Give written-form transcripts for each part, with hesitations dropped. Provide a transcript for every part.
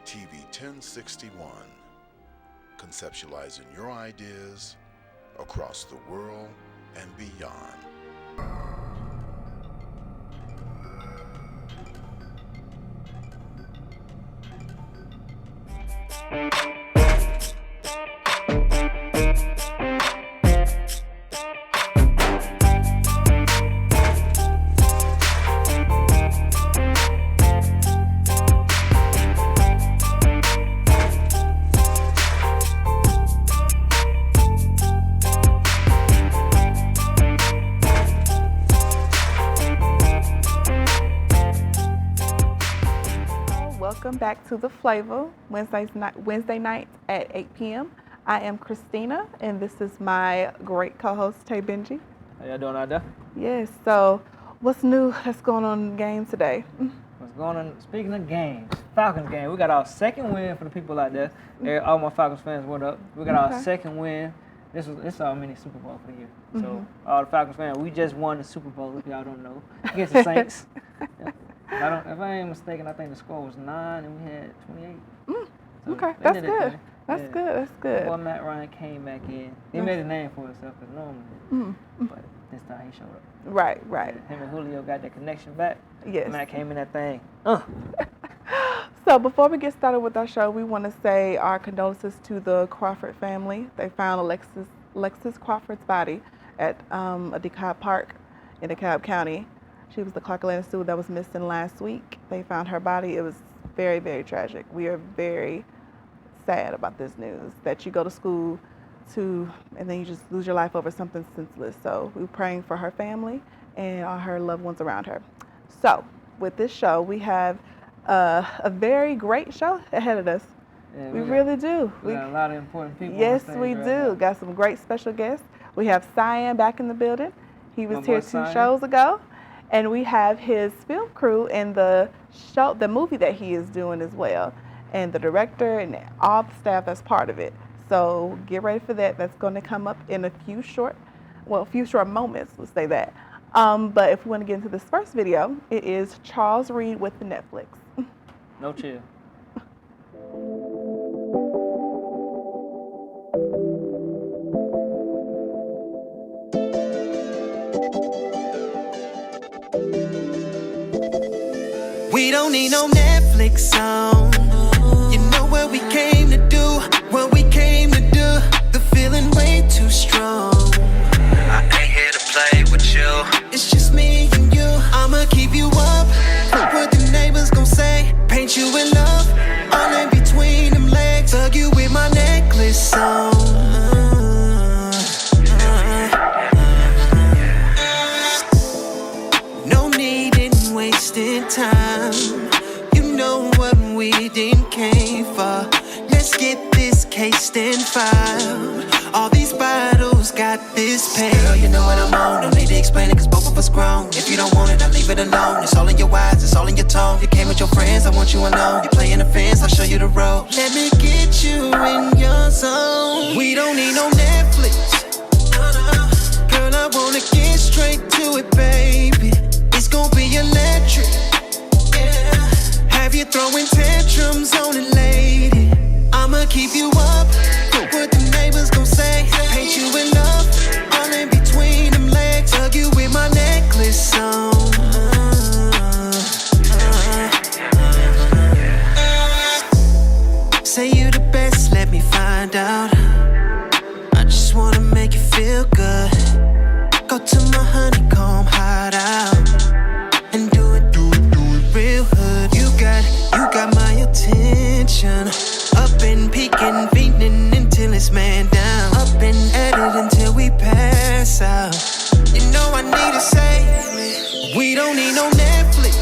TV 1061, conceptualizing your ideas across the world and beyond. Welcome back to the Flava, Wednesday nights at 8 p.m. I am Christina, and this is my great co-host, Tay Benji. How y'all doing out there? Yes, so what's new that's going on in the game today? What's going on? Speaking of games, Falcons game. We got our second win for the people out there. All my Falcons fans, what up? We got our second win. This is our mini Super Bowl for the year. So all the Falcons fans, we just won the Super Bowl, if y'all don't know, against the Saints. If I ain't mistaken, I think the score was 9 and we had 28. So okay, that's good. That's good. Boy, Matt Ryan came back in. He made a name for himself because normally, but this time he showed up. Right. Him and Julio got that connection back. Yes. Matt came in that thing. So before we get started with our show, we want to say our condolences to the Crawford family. They found Alexis Crawford's body at a DeKalb Park in DeKalb County. She was the Clark Atlanta student that was missing last week. They found her body. It was very, very tragic. We are very sad about this news, that you go to school and then you just lose your life over something senseless. So we're praying for her family and all her loved ones around her. So with this show, we have a very great show ahead of us. Yeah, we really do. We got a lot of important people. Yes, on stage we right do. now. Got some great special guests. We have Cyan back in the building. He was My here boy 2 Cyan. shows ago. And we have his film crew and the movie that he is doing as well, and the director and all the staff that's part of it. So get ready for that. That's going to come up in a few short moments, let's say that. But if we want to get into this first video, it is Charles Reed with the Netflix. No chill. We don't need no Netflix song. You know what we came to do, what we came to do. The feeling way too strong. I ain't here to play with you. It's just me and you. I'ma keep you up. What the neighbors gon' say? Paint you in love. All in between them legs. Hug you with my necklace on. No need in wasting time. You know what we didn't came for. Let's get this case and filed. All these bottles got this pain. Girl, you know what I'm on. Don't need to explain it cause both of us grown. If you don't want it, I'll leave it alone. It's all in your eyes, it's all in your tone. You came with your friends, I want you alone. You playing the fence, I'll show you the road. Let me get you in your zone. We don't need no Netflix. Girl, I wanna get straight to it, baby. It's gonna be electric. Have you throwing tantrums on it, lady? I'ma keep you up. What the neighbors gon' say? Paint you in love. All in between them legs. Hug you with my necklace on. Say you the best, let me find out. I just wanna make you feel good. Go to my honeycomb hideout and do it real hood. You got my attention. Up and peeking, feeding until it's man down. Up and at it until we pass out. You know I need to say, we don't need no Netflix.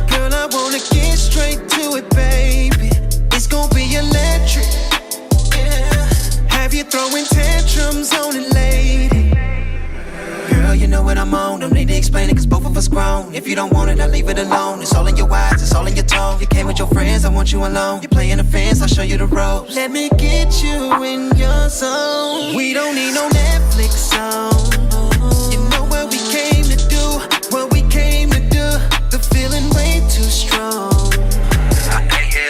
Girl, I wanna get straight to it, baby. It's gonna be electric. Have you throwing tantrums on it, lady? Girl, you know what I'm on. Don't need to explain it cause both of us grown. If you don't want it, I'll leave it alone. It's all in your eyes, it's all in your tone. You came with your friends, I want you alone. You playing the fence, I'll show you the ropes. Let me get you in your zone. We don't need no Netflix song. You know what we came to do, what we came to do. The feeling way too strong. I ain't here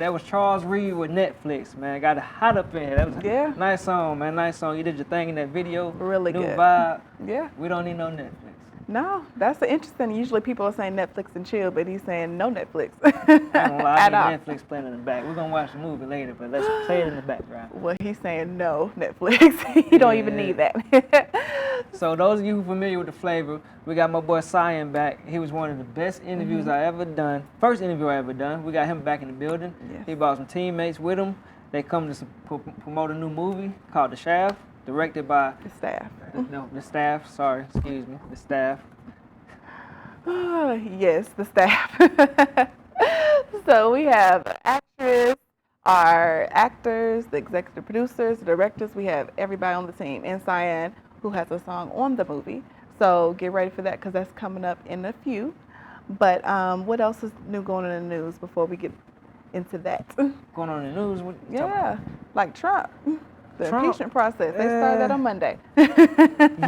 that was Charles Reed with Netflix, man. Got it hot up in here. That was a nice song, man. Nice song. You did your thing in that video. Really New good. vibe. Yeah. We don't need no Netflix. No, that's interesting. Usually people are saying Netflix and chill, but he's saying no Netflix. I ain't gonna lie, At all. I need Netflix playing in the back. We're gonna watch the movie later, but let's play it in the background. Well, he's saying no Netflix. You don't even need that. So those of you who familiar with the Flava, we got my boy Cyan back. He was one of the best interviews I ever done. First interview I ever done. We got him back in the building. Yes. He brought some teammates with him. They come to promote a new movie called The Shaft, directed by The staff. the staff. Sorry, excuse me, the staff. Yes, the staff. So we have actress, our actors, the executive producers, the directors. We have everybody on the team, and Cyan, who has a song on the movie. So get ready for that because that's coming up in a few. But what else is new going on in the news before we get into that? Going on in the news? What you talking Yeah, like Trump. The Trump? impeachment process. They started that on Monday. about?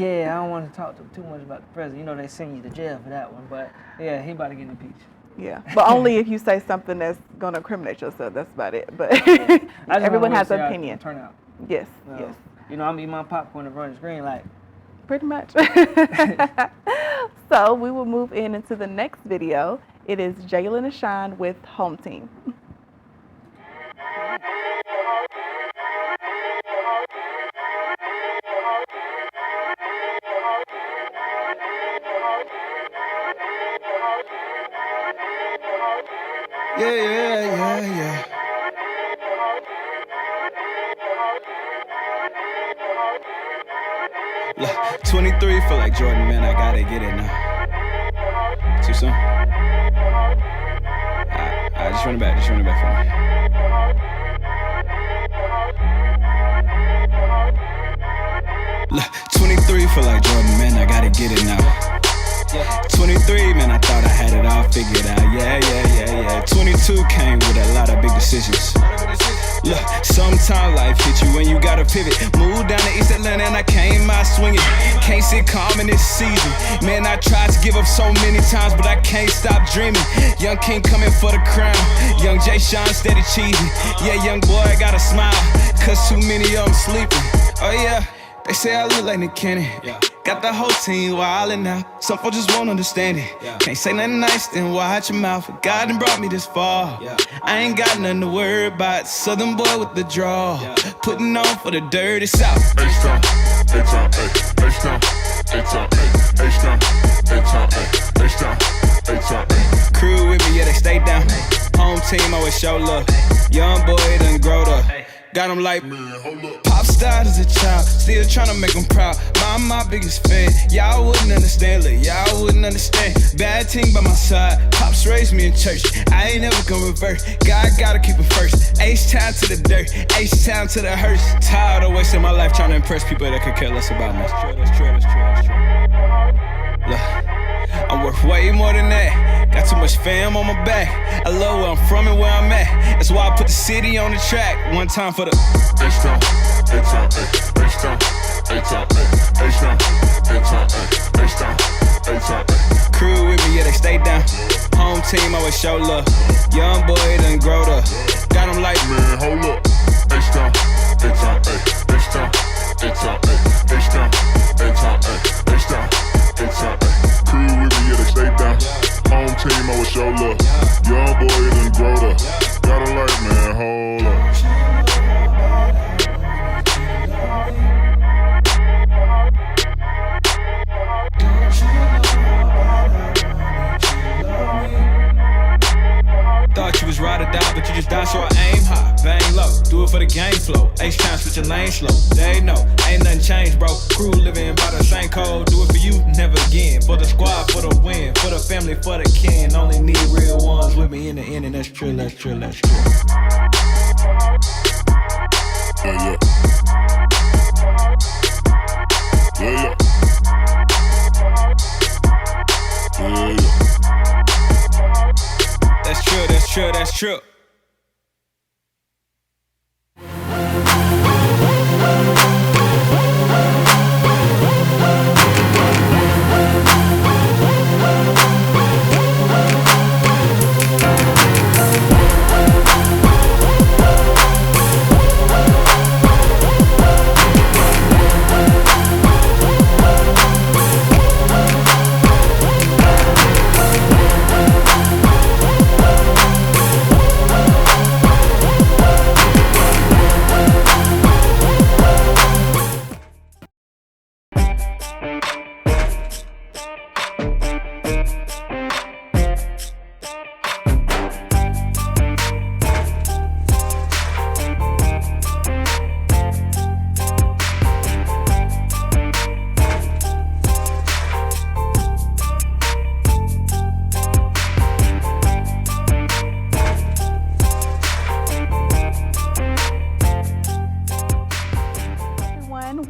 Yeah, I don't want to talk too much about the president. You know they send you to jail for that one, but yeah, he about to get impeached. Yeah, but only if you say something that's going to incriminate yourself. That's about it. But I just everyone wanna has see an how it opinion. Turn out. Yes, So, yes, You know, I'm eating my popcorn in front of the screen like. pretty much. So we will move into the next video. It is Jalen and Shine with Home Team. Yeah. Look, 23 feel like Jordan, man. I gotta get it now. Too soon? Just run it back for me. Look, 23 feel like Jordan, man. I gotta get it now. 23, man, I thought I had it all figured out. Yeah. 22 came with a lot of big decisions. Look, sometimes life hit you when you gotta pivot. Moved down to East Atlanta and I came out swinging. Can't sit calm in this season. Man, I tried to give up so many times, but I can't stop dreaming. Young King coming for the crown. Young Jay Sean steady cheesing. Yeah, young boy, I gotta smile, cause too many of them sleeping. Oh yeah, they say I look like Nick Cannon. Got the whole team wildin' out. Some folks just won't understand it. Can't say nothing nice, then watch your mouth. God done brought me this far. I ain't got nothing to worry about. Southern boy with the draw. Putting on for the dirty South. H-Town, H-Town, H-Town, H-Town, H-Town, H-Town, H-Town, H-Town. Crew with me, yeah, they stay down. Home team always show love. Young boy done growed up. Got him like, pop stars as a child, still tryna make them proud. My biggest fan, y'all wouldn't understand, look, y'all wouldn't understand. Bad team by my side, pops raised me in church. I ain't never gonna revert, God gotta keep it first. H-Town to the dirt, H-Town to the hearse. Tired of wasting my life trying to impress people that could care less about me. That's true. Look, I'm worth way more than that. Got too much fam on my back. I love where I'm from and where I'm at. That's why I put the city on the track. One time for the H-Town, H-Town, H-Town, H-Town, H-Town, H-Town, H-Town, H-Town. Crew with me, yeah, they stay down. Home team always show love. Young boy done growed up. Got him like, Man, hold up. H-Town, H-Town, H-Town, H-Town, H-Town, H-Town, H-Town, H-Town. Crew with me, yeah, they stay down. Home team always show love. Young boy done growed up. Got him like, man, hold up. thought you was ride or die, but you just die, so I aim high, bang low. Do it for the game flow. H-Town, switch your lane slow. They know, ain't nothing changed, bro. Crew living by the same code. Do it for you, never again. For the squad, for the win. For the family, for the kin. Only need real ones with me in the end, and that's true, that's true, that's true. Yeah. Yeah. That's true, that's true, that's true.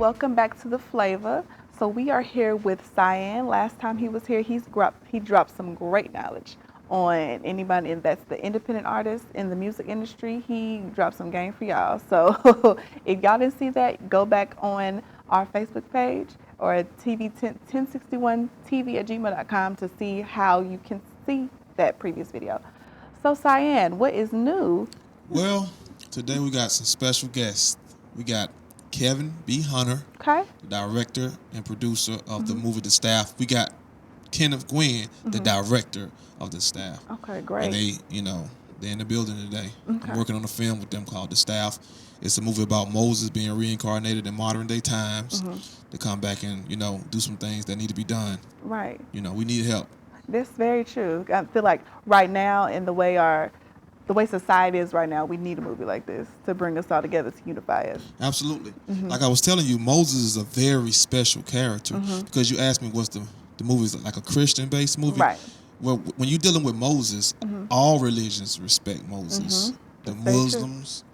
welcome back to the Flava. So we are here with Cyan. Last time he was here, he dropped some great knowledge on anybody that's the independent artist in the music industry. He dropped some game for y'all. So if y'all didn't see that, go back on our Facebook page or at 1061tv@gmail.com to see how you can see that previous video. So Cyan, what is new? Well, today we got some special guests. We got Kevin B. Hunter, Okay. the director and producer of the movie The Staff. We got Kenneth Gwynn, the director of The Staff. Okay, great. And they're in the building today. Okay. I'm working on a film with them called The Staff. It's a movie about Moses being reincarnated in modern day times to come back and, do some things that need to be done. Right. We need help. That's very true. I feel like right now, in the way society is right now, we need a movie like this to bring us all together, to unify us. Absolutely. Like I was telling you, Moses is a very special character because you asked me, was the movie like a Christian-based movie? Right. Well, when you're dealing with Moses, all religions respect Moses. The That's very true. Muslims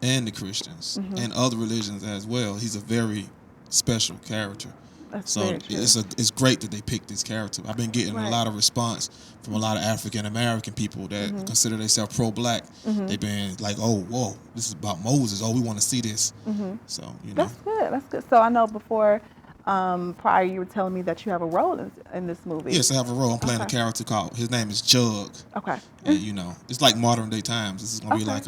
and the Christians and other religions as well. He's a very special character. That's So very true. it's great that they picked this character. I've been getting a lot of response from a lot of African American people that consider themselves pro-black. They've been like, "Oh, whoa, this is about Moses. Oh, we want to see this." So That's good. That's good. So I know before, prior, you were telling me that you have a role in this movie. Yes, I have a role. I'm playing a character called. His name is Jug. Okay. And it's like modern day times. This is gonna be like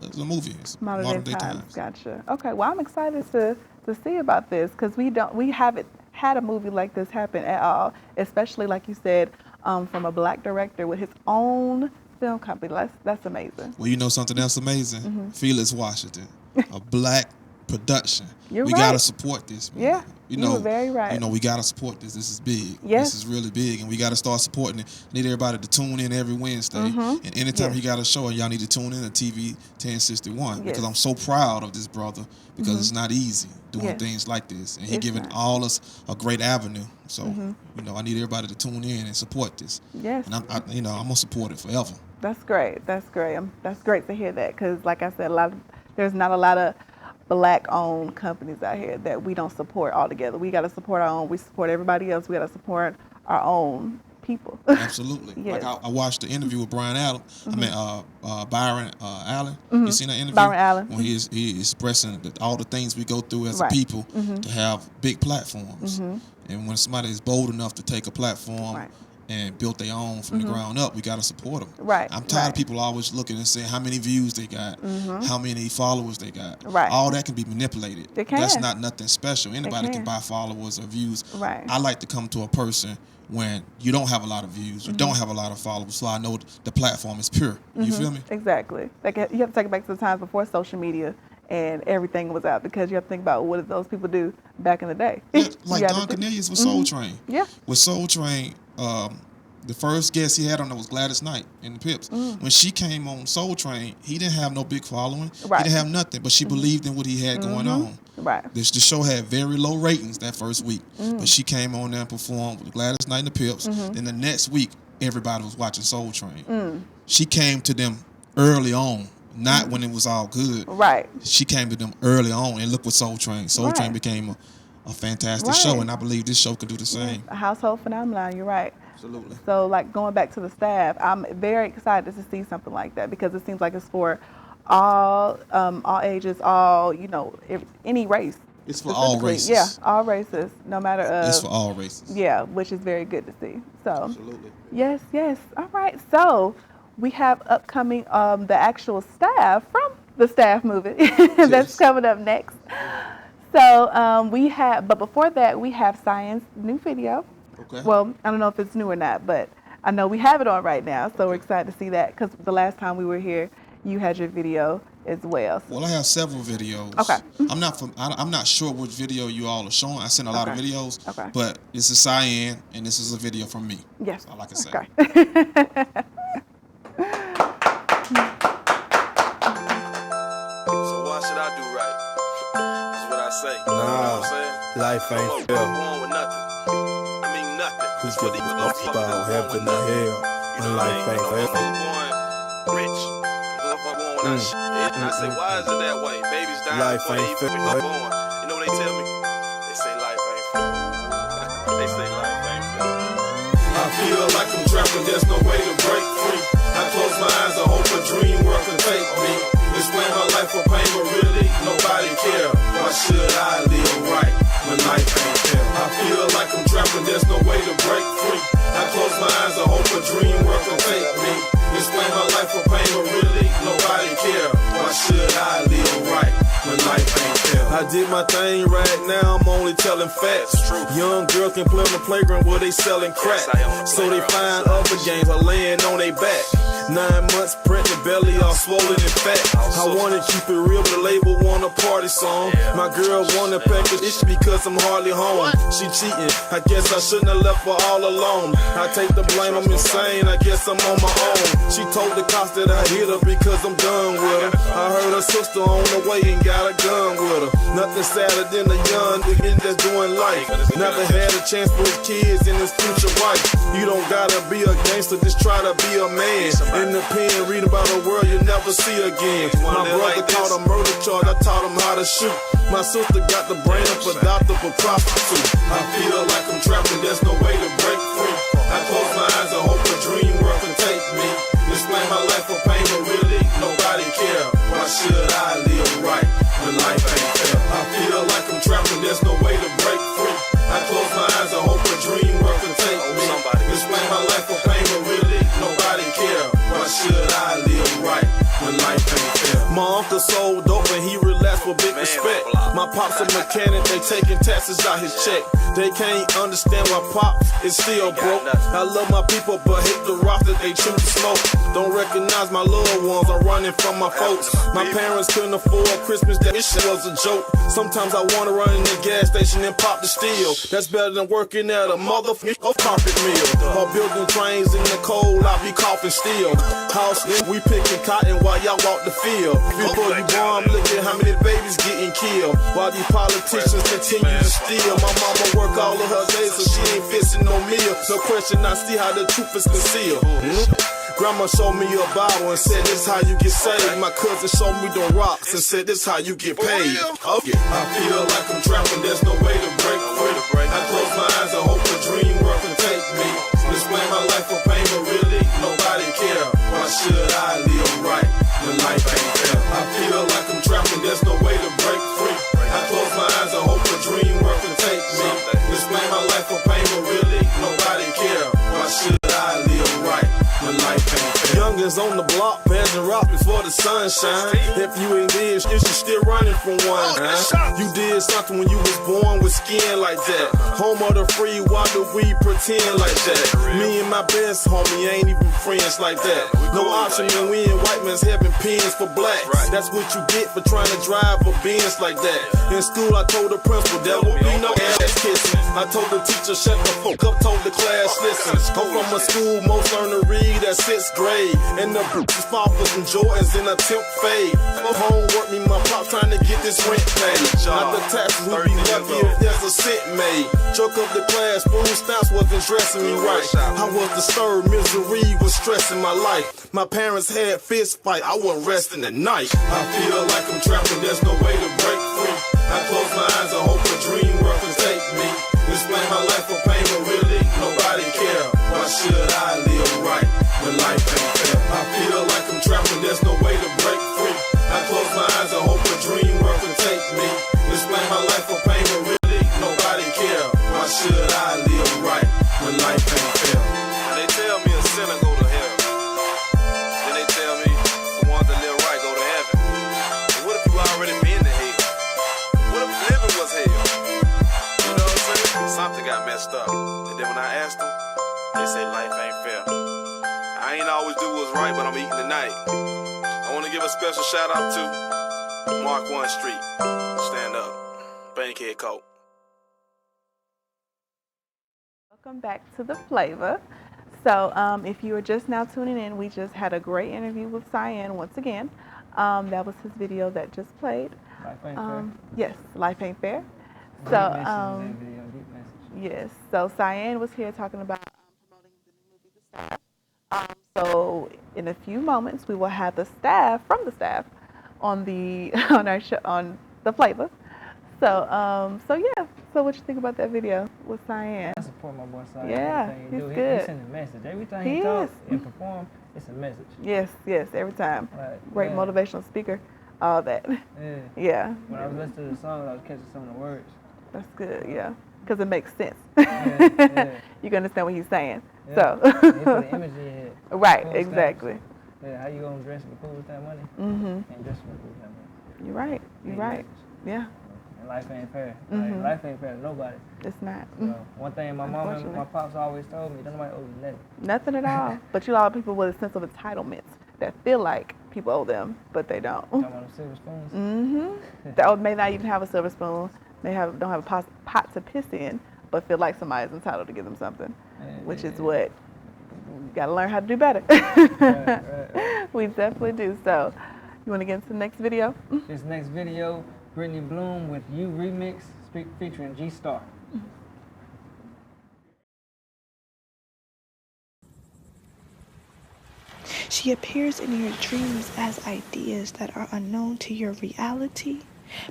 it's a movie. It's Modern day times. Gotcha. Okay. Well, I'm excited to see about this because we haven't had a movie like this happen at all, especially like you said, from a black director with his own film company. That's amazing. Well, you know something else amazing? Felix Washington, a black production. You're we right. gotta support this, man. Yeah, you were very right. We gotta support this. This is big. Yes. This is really big, and we gotta start supporting it. Need everybody to tune in every Wednesday, and anytime Yes. he got a show, y'all need to tune in to TV 1061 because Yes. I'm so proud of this brother because it's not easy doing Yes. things like this, and he It's giving not. all us a great avenue. So I need everybody to tune in and support this. Yes. And I'm gonna support it forever. That's great. That's great. That's great to hear that because, like I said, there's not a lot of black-owned companies out here that we don't support altogether. We got to support our own. We support everybody else. We got to support our own people. Absolutely. Yes. Like I watched the interview with Brian Allen. Byron Allen. You seen that interview? Byron Allen. When he expressing all the things we go through as Right. a people to have big platforms. And when somebody is bold enough to take a platform Right. and build their own from the ground up, we got to support them. Right, I'm tired right. of people always looking and saying how many views they got, how many followers they got. Right. All that can be manipulated. It can. That's not nothing special. Anybody can. can buy followers or views. Right. I like to come to a person when you don't have a lot of views, you don't have a lot of followers, so I know the platform is pure. You feel me? Exactly. Like you have to take it back to the times before social media and everything was out because you have to think about what did those people do back in the day. Yeah, like You had to Don think- Cornelius with Soul Train. Yeah. With Soul Train, the first guest he had on there was Gladys Knight in the Pips. When she came on Soul Train, he didn't have no big following. Right. He didn't have nothing, but she believed in what he had going on. Right. The show had very low ratings that first week, but she came on there and performed with Gladys Knight and the Pips. Then the next week, everybody was watching Soul Train. She came to them early on, not when it was all good. Right. She came to them early on, and look what Soul Train. Soul Right. Train became a fantastic Right. show, and I believe this show could do the same. A household phenomenon. You're right. Absolutely. So, like going back to the staff, I'm very excited to see something like that because it seems like it's for all ages, all any race. It's for all specifically. races. Yeah, all races, no matter. It's for all races. Yeah, which is very good to see. So. Absolutely. Yes, yes. All right. So we have upcoming the actual staff from the staff movie that's Yes. coming up next. So but before that, we have Cyan's new video. Okay. Well, I don't know if it's new or not, but I know we have it on right now. So we're excited to see that because the last time we were here, you had your video as well. Well, I have several videos. Okay. I'm not sure which video you all are showing. I sent a lot of Okay. videos. Okay. But this is Cyan, and this is a video from me. Yes. That's all I can say. Okay. So why should I do right? That's what I say. You know what I'm saying? Life I'm ain't not fair. born with nothing. I mean nothing. Who's What giving these up motherfuckers about born heaven with or nothing. hell? You When know what I life mean? ain't I'm fair. born rich. Born with shit. And I say, why is it that way? Babies dying Life before they ain't even fair. born. You know what they tell me? trapped and there's no way to break free. I close my eyes, I hope a dream world can take me. Explain my life for pain, but really nobody care. Why should I live right when life ain't fair? I feel like I'm trapped and there's no way to break free. I close my eyes, I hope a dream world can take me. Explain my life for pain, but really nobody care. Why should I live right when life ain't fair? I did my thing right now, I'm only telling facts. Young girl can play on the playground where they selling crack. So they find other games are laying on their back. 9 months pregnant, belly all swollen and fat. I wanna keep it real, but the label want a party song. My girl wanna pack a dish because I'm hardly home. She cheating, I guess I shouldn't have left her all alone. I take the blame, I'm insane, I guess I'm on my own. She told the cops that I hit her because I'm done with her. I heard her sister on the way and got a gun with her. Nothing sadder than a young nigga that's doing life. Never had a chance for his kids and his future wife. You don't gotta be a gangster, just try to be a man. In the pen, read about a world you'll never see again. My brother caught a murder charge, I taught him how to shoot. My sister got the brain of a doctor for prostitute. I feel like I'm trapped and there's no way to break free. I close my eyes, I hope a dream world can take me. Explain my life for pain, but really nobody care. Why should I live right when life ain't fair? I feel like I'm trapped and there's no way to break free. I close my eyes, I hope a dream world can take me. Explain my life for pain, but really nobody care. Why should I live right when life ain't fair? My uncle sold dope and he relapsed for big respect. My pop's a mechanic, they taking taxes out his check. They can't understand why Pops is still broke. I love my people but hate the rock that they choose to smoke. Don't recognize my loved ones, I'm running from my folks. My parents couldn't afford Christmas, that shit was a joke. Sometimes I wanna run in the gas station and pop the steel. That's better than working at a motherfucking carpet mill. Or building trains in the cold, I be coughing steel. House, we picking cotton while y'all walk the field. Before you born, look at how many babies getting killed. While these politicians continue to steal. My mama work all of her days so she ain't fixing no meal. No question, I see how the truth is concealed. Grandma showed me a Bible and said this how you get saved. My cousin showed me the rocks and said this how you get paid. Okay. I feel like I'm trapped and there's no way to break free. I close my eyes, I hope a dream world can take me. Explain my life for pain, but really nobody care. Why should I live right when life ain't fair? I feel like I'm trapped and there's no way to break free. I close my eyes, I hope a dream world can take me. Explain my life for pain, but really nobody care. Why should I live right when life ain't fair? Youngins on the block, passing rock before the sunshine. If you ain't dead, you still running from one. You did something when you was born with skin like that. Home of the free, why do we pretend like that? Me and my best homie ain't even friends like that. No option when we in white man's having pins for blacks. That's what you get for trying to drive a Benz like that. In school, I told the principal there will be no ass kissing. I told the teacher shut the fuck up, told the class listen. I'm from a school most learn to read at 6th grade, and the boots fall for some Jordans in a 10th fade. For homework, me my pop trying to get this rent paid. Not the taxes, we be lucky if there's a cent made. Choke up the class, food stamps wasn't dressing me right. I was disturbed, misery was stressing my life. My parents had fist fight, I wasn't resting at night. I feel like I'm trapped and there's no way to break free. I close my eyes, I hope a dream world can take me. Explain my life for pain, but really nobody care. Why should I live right when life ain't fair? I feel like I'm trapped and there's no way to break free. I close my eyes, I hope a dream world can take me. Explain my life for pain, but really nobody care. Why should I live right when life ain't fair? They tell me a sinner go to hell. Then they tell me the ones that live right go to heaven. But what if you already been to hell? What if living was hell? You know what I'm saying? Something got messed up. And then when I asked them, they say life ain't fair. I ain't always do what's right, but I'm eating tonight. I want to give a special shout out to Mark 1 Street. Stand up. Bankhead Coat. Welcome back to the Flava. So if you are just now tuning in, we just had a great interview with Cyan once again. That was his video that just played. Life ain't fair. Yes, Life Ain't Fair. Deep So message in that video, deep message. yes, so Cyan was here talking about promoting the new movie The Staff. So in a few moments, we will have the staff from the staff on the on our show on the Flava. So yeah. So what you think about that video with Cyan? That's a support my boy Sai. Yeah, Everything he he's do. good. He send a message. Everything He he talk is. and perform, it's a message. Yes, every time. Like, Great yeah. motivational speaker, all that. Yeah. Yeah, When I was listening to the song, I was catching some of the words. that's good, yeah. Because it makes sense. Yeah. You can understand what he's saying. Yeah. He put So, an image in your head. right, Cool exactly. styles. Yeah, how you gonna dress with cool with that money? Mm-hmm. And dress with cool with that money. You're right, you're Ain't right. message. Yeah, And life ain't fair. Mhm. Like, life ain't fair to nobody. it's not. So, one thing my mom and Unfortunately. my pops always told me, don't nobody owe you nothing. Nothing at all. But you allow people with a sense of entitlement that feel like people owe them, but they don't. Talking about them silver spoons. Mm-hmm. That may not even have a silver spoon, don't have a pot to piss in, but feel like somebody's entitled to give them something, which is what you gotta learn how to do better. Right. We definitely do. So, you want to get into the next video? This next video, Brittany Bloom with You Remix, featuring G Star. She appears in your dreams as ideas that are unknown to your reality,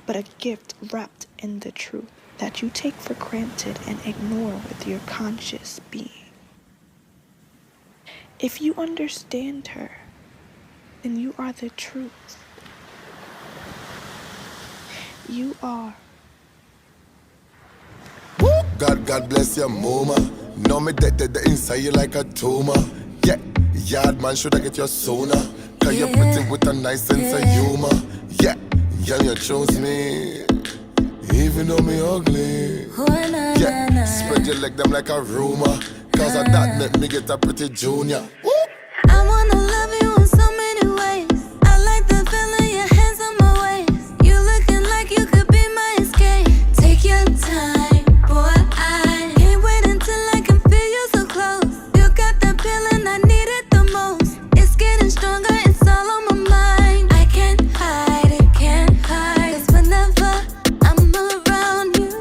but a gift wrapped in the truth that you take for granted and ignore with your conscious being. If you understand her, then you are the truth. You are. God bless your mama. Know me dead inside you like a tumor. Yeah, yard man should I get your sooner. Cause you're pretty with a nice sense of humor. Yeah, girl you chose me. Even though me ugly. Yeah, spread your leg them like a rumor. Cause of that make me get a pretty junior. I wanna love you in so many ways. I like the feeling your hands on my waist. You looking like you could be my escape. Take your time, boy, I can't wait until I can feel you so close. You got that feeling I need it the most. It's getting stronger, it's all on my mind. I can't hide it, can't hide. 'Cause whenever I'm around you,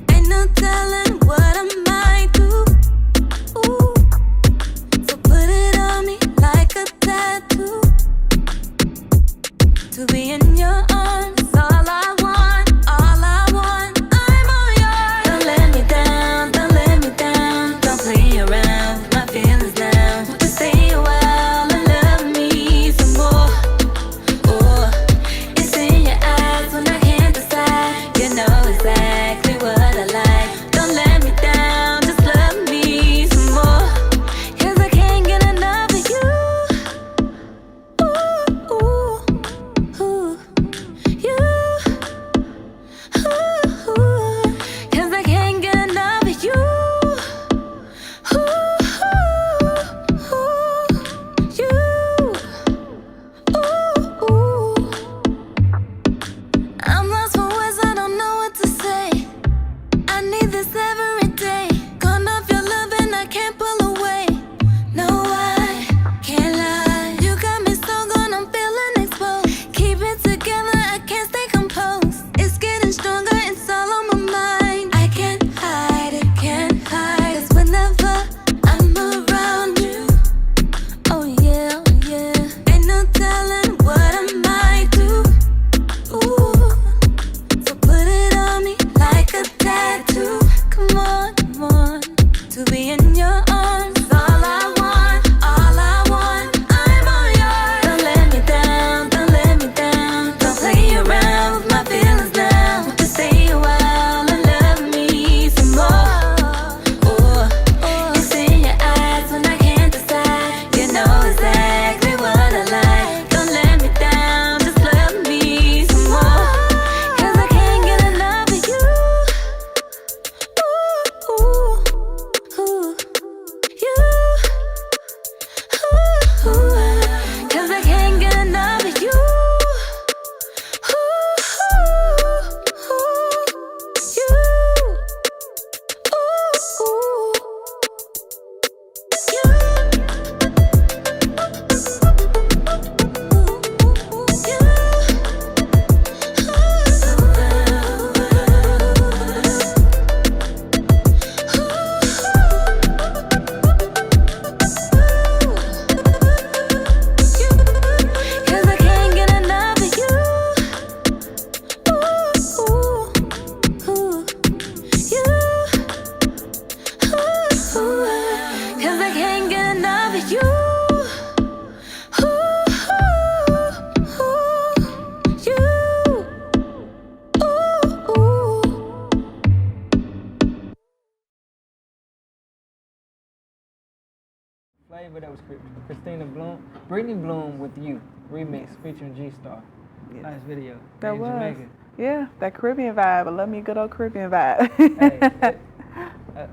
ain't no telling what I might do. Ooh. So put it on me like a tattoo. To be in your arms, all I want, all I want. I'm all yours. Don't let me down, don't let me down. Don't play around with my feelings now. Just say you well and love me some more. Oh, it's in your eyes when I can't decide. You know exactly what I like. Don't let me down, just love me some more. 'Cause I can't get enough of you. Ooh, ooh, ooh, you. Ooh, ooh. 'Cause I can't get enough of you. Ooh, ooh, ooh, you. Ooh, ooh. I'm lost for words, I don't know what to say. I need this every day. Gone off your love and I can't pull away. No, I can't lie. You got me so gone, I'm feeling exposed. Keep it together, I can't stay composed. It's getting stronger, it's all on my mind. I can't hide it, can't hide. 'Cause whenever I'm around you, oh yeah, oh yeah. Ain't no telling what I might do. Ooh. So put it on me like a tattoo. Come on, come on. To be in your arms, all I want, all I want. I'm all yours. Don't let me down, don't let me down. Don't play around with my feelings now. Just say you flavor that was Christina Bloom, Brittany Bloom with You remix featuring G-Star. Yes. Nice video. That in was. Jamaica. Yeah, that Caribbean vibe. I love me a good old Caribbean vibe. Hey,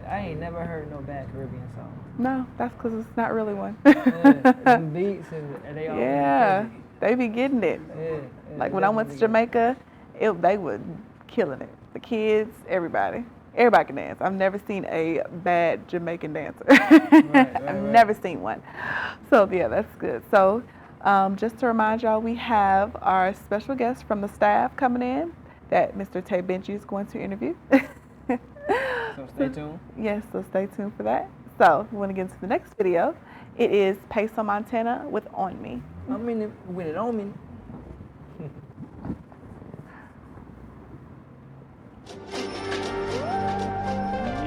I ain't never heard no bad Caribbean song. No, that's because it's not really one. Yeah, them beats and they all. Yeah, they be getting it. Yeah, Like when I went to Jamaica, they were killing it. The kids, everybody can dance. I've never seen a bad Jamaican dancer. I've never seen one. So yeah, that's good. So just to remind y'all, we have our special guest from the staff coming in that Mr. Tay Benji is going to interview. So stay tuned. Yes, so stay tuned for that. So we want to get into the next video. It is Peso Montana with On Me. I mean, with it on me.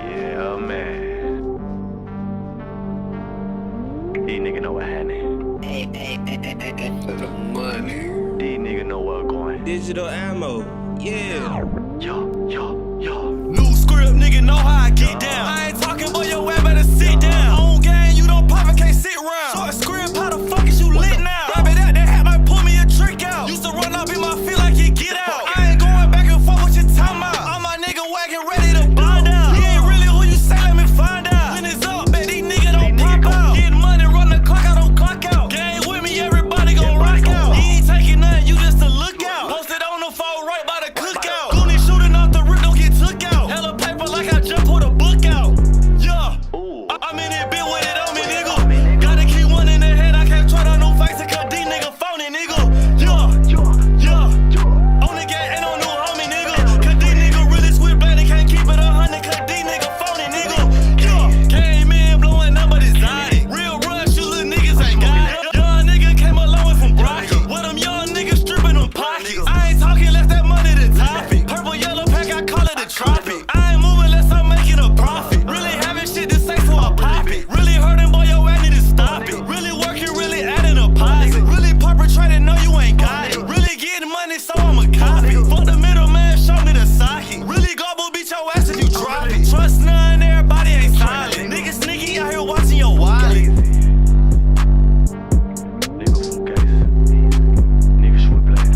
Yeah, man. These niggas know what happening. The money. These niggas know what going. Digital ammo. Yeah. Yo. New script, nigga know how I get down. I ain't talking about your ass, better sit down. On game, you don't pop and can't sit round. Short script, how the fuck is you lit now? Rap it out, that hat might pull me a trick out. Used to run up in my feet like you get out. I ain't going back and forth what you talking about. All my nigga wagon ready to blind out. He ain't really who you say, let me find out. When it's up, bet these niggas don't pop out. Getting money, run the clock, I don't clock out. Gang with me, everybody gon' rock out. He ain't taking nothing, you just a lookout. Posted on the phone right by the cookout. Goonie shooting off the rip, don't get took out. Hella paper like I just put a book out. Yeah, I'm in it, bit with it on me, nigga. Gotta keep one in the head, I can't try to no face to cut these nigga phony, nigga. Yeah, on the gate, ain't no new homie, nigga. Cause these nigga really sweet, but they can't keep it 100, cause these nigga phony, nigga. Yeah, came in blowing up, but it's exotic. Real rush, you little niggas ain't got it. Young nigga came along from Brocky. With them young niggas stripping them pockets. I ain't talking less that money the topic. Purple yellow pack, I call it a tropic. I ain't moving unless I'm making a profit. Really having shit to say, so I pop it. Really hurting, boy, your ass need to stop it. Really working, really adding a deposit. Really perpetrating, no, you ain't got it. Really getting money, so I'm a copy. Fuck the middleman, show me the socket. Really gobble, beat your ass if you drop it. Trust none, everybody ain't solid. Niggas sneaky out here watching your wallet. Nigga from Gaze. Nigga switch blade.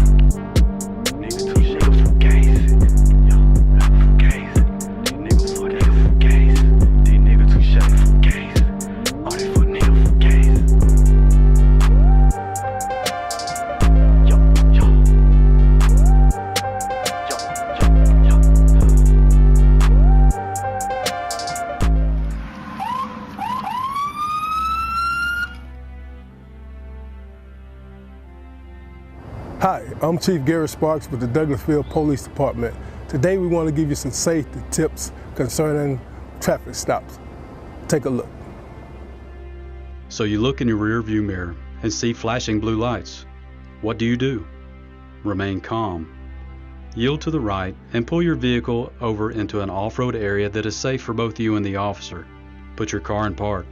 Nigga too shit from Gaze. Yo, from Gaze. These niggas fuck nigga from Gaze. These niggas too shit from Gaze. All they fuck nigga from Gaze. Yo. Hi, I'm Chief Gary Sparks with the Douglasville Police Department. Today we want to give you some safety tips concerning traffic stops. Take a look. So you look in your rear view mirror and see flashing blue lights. What do? Remain calm. Yield to the right and pull your vehicle over into an off-road area that is safe for both you and the officer. Put your car in park.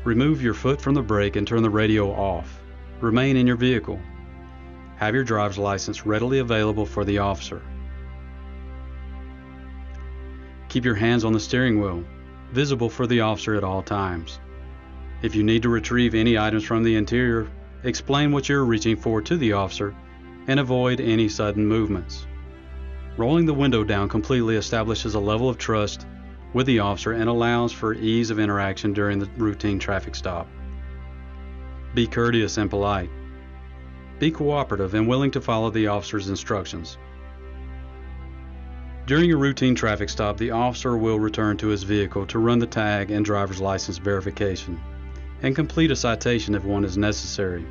Remove your foot from the brake and turn the radio off. Remain in your vehicle. Have your driver's license readily available for the officer. Keep your hands on the steering wheel, visible for the officer at all times. If you need to retrieve any items from the interior, explain what you're reaching for to the officer and avoid any sudden movements. Rolling the window down completely establishes a level of trust with the officer and allows for ease of interaction during the routine traffic stop. Be courteous and polite. Be cooperative and willing to follow the officer's instructions. During a routine traffic stop, the officer will return to his vehicle to run the tag and driver's license verification and complete a citation if one is necessary.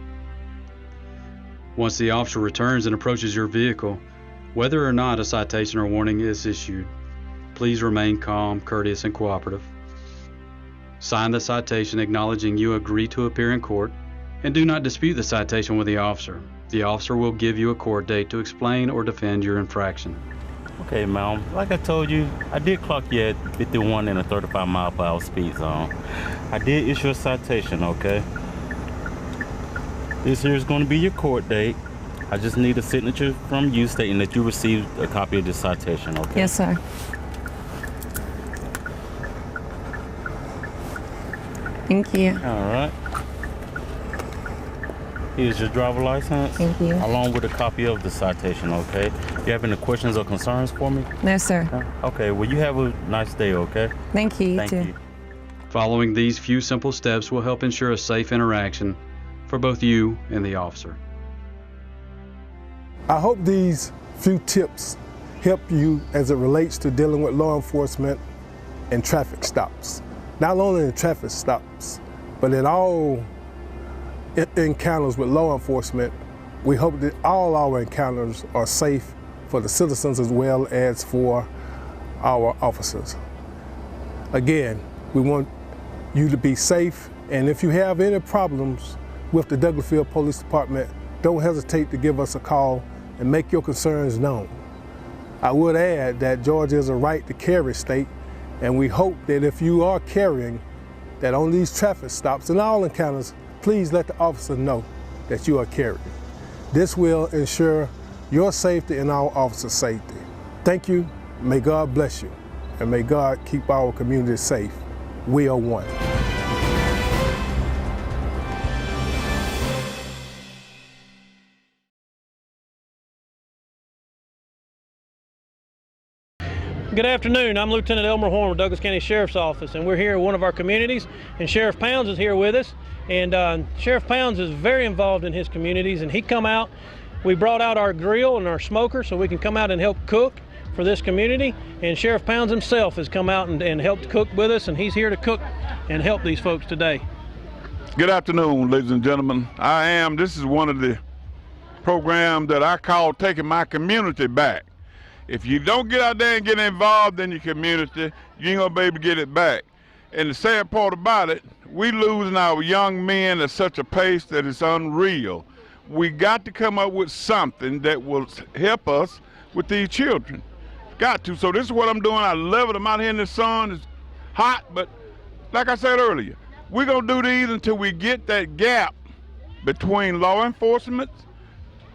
Once the officer returns and approaches your vehicle, whether or not a citation or warning is issued, please remain calm, courteous, and cooperative. Sign the citation acknowledging you agree to appear in court, and do not dispute the citation with the officer. The officer will give you a court date to explain or defend your infraction. Okay, ma'am. Like I told you, I did clock you at 51 in a 35 mile per hour speed zone. I did issue a citation, okay? This here is going to be your court date. I just need a signature from you stating that you received a copy of this citation, okay? Yes, sir. Thank you. All right. Here's your driver license. Thank you. Along with a copy of the citation, okay? You have any questions or concerns for me? No, sir. Okay, well, you have a nice day, okay? Thank you, Thank too. you. Following these few simple steps will help ensure a safe interaction for both you and the officer. I hope these few tips help you as it relates to dealing with law enforcement and traffic stops. Not only in traffic stops, but in all encounters with law enforcement. We hope that all our encounters are safe for the citizens as well as for our officers. Again, we want you to be safe, and if you have any problems with the Douglasville Police Department, don't hesitate to give us a call and make your concerns known. I would add that Georgia is a right to carry state, and we hope that if you are carrying, that on these traffic stops and all encounters, please let the officer know that you are carrying. This will ensure your safety and our officers' safety. Thank you, may God bless you, and may God keep our community safe. We are one. Good afternoon. I'm Lieutenant Elmer Horn with Douglas County Sheriff's Office, and we're here at one of our communities, and Sheriff Pounds is here with us. And Sheriff Pounds is very involved in his communities, and he come out. We brought out our grill and our smoker so we can come out and help cook for this community. And Sheriff Pounds himself has come out and helped cook with us, and he's here to cook and help these folks today. Good afternoon, ladies and gentlemen. This is one of the programs that I call Taking My Community Back. If you don't get out there and get involved in your community, you ain't gonna be able to get it back. And the sad part about it, we losing our young men at such a pace that it's unreal. We got to come up with something that will help us with these children. Got to. So this is what I'm doing. I love it. I'm out here in the sun. It's hot, but like I said earlier, we're gonna do these until we get that gap between law enforcement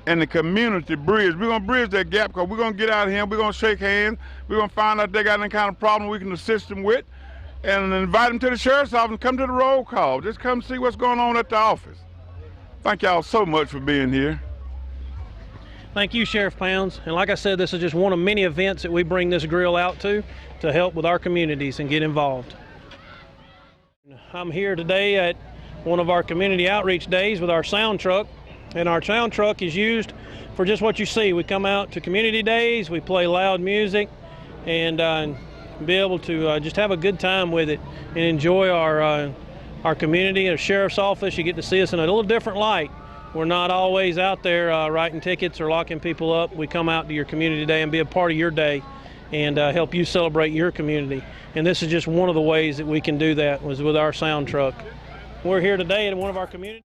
and the community bridge. We're gonna bridge that gap because we're gonna get out of here, we're gonna shake hands, we're gonna find out if they got any kind of problem we can assist them with, and invite them to the sheriff's office and come to the roll call. Just come see what's going on at the office. Thank y'all so much for being here. Thank you, Sheriff Pounds. And like I said, this is just one of many events that we bring this grill out to help with our communities and get involved. I'm here today at one of our community outreach days with our sound truck. And our sound truck is used for just what you see. We come out to community days, we play loud music, and be able to just have a good time with it and enjoy our community. Our sheriff's office, you get to see us in a little different light. We're not always out there writing tickets or locking people up. We come out to your community day and be a part of your day and help you celebrate your community. And this is just one of the ways that we can do that, was with our sound truck. We're here today at one of our communities.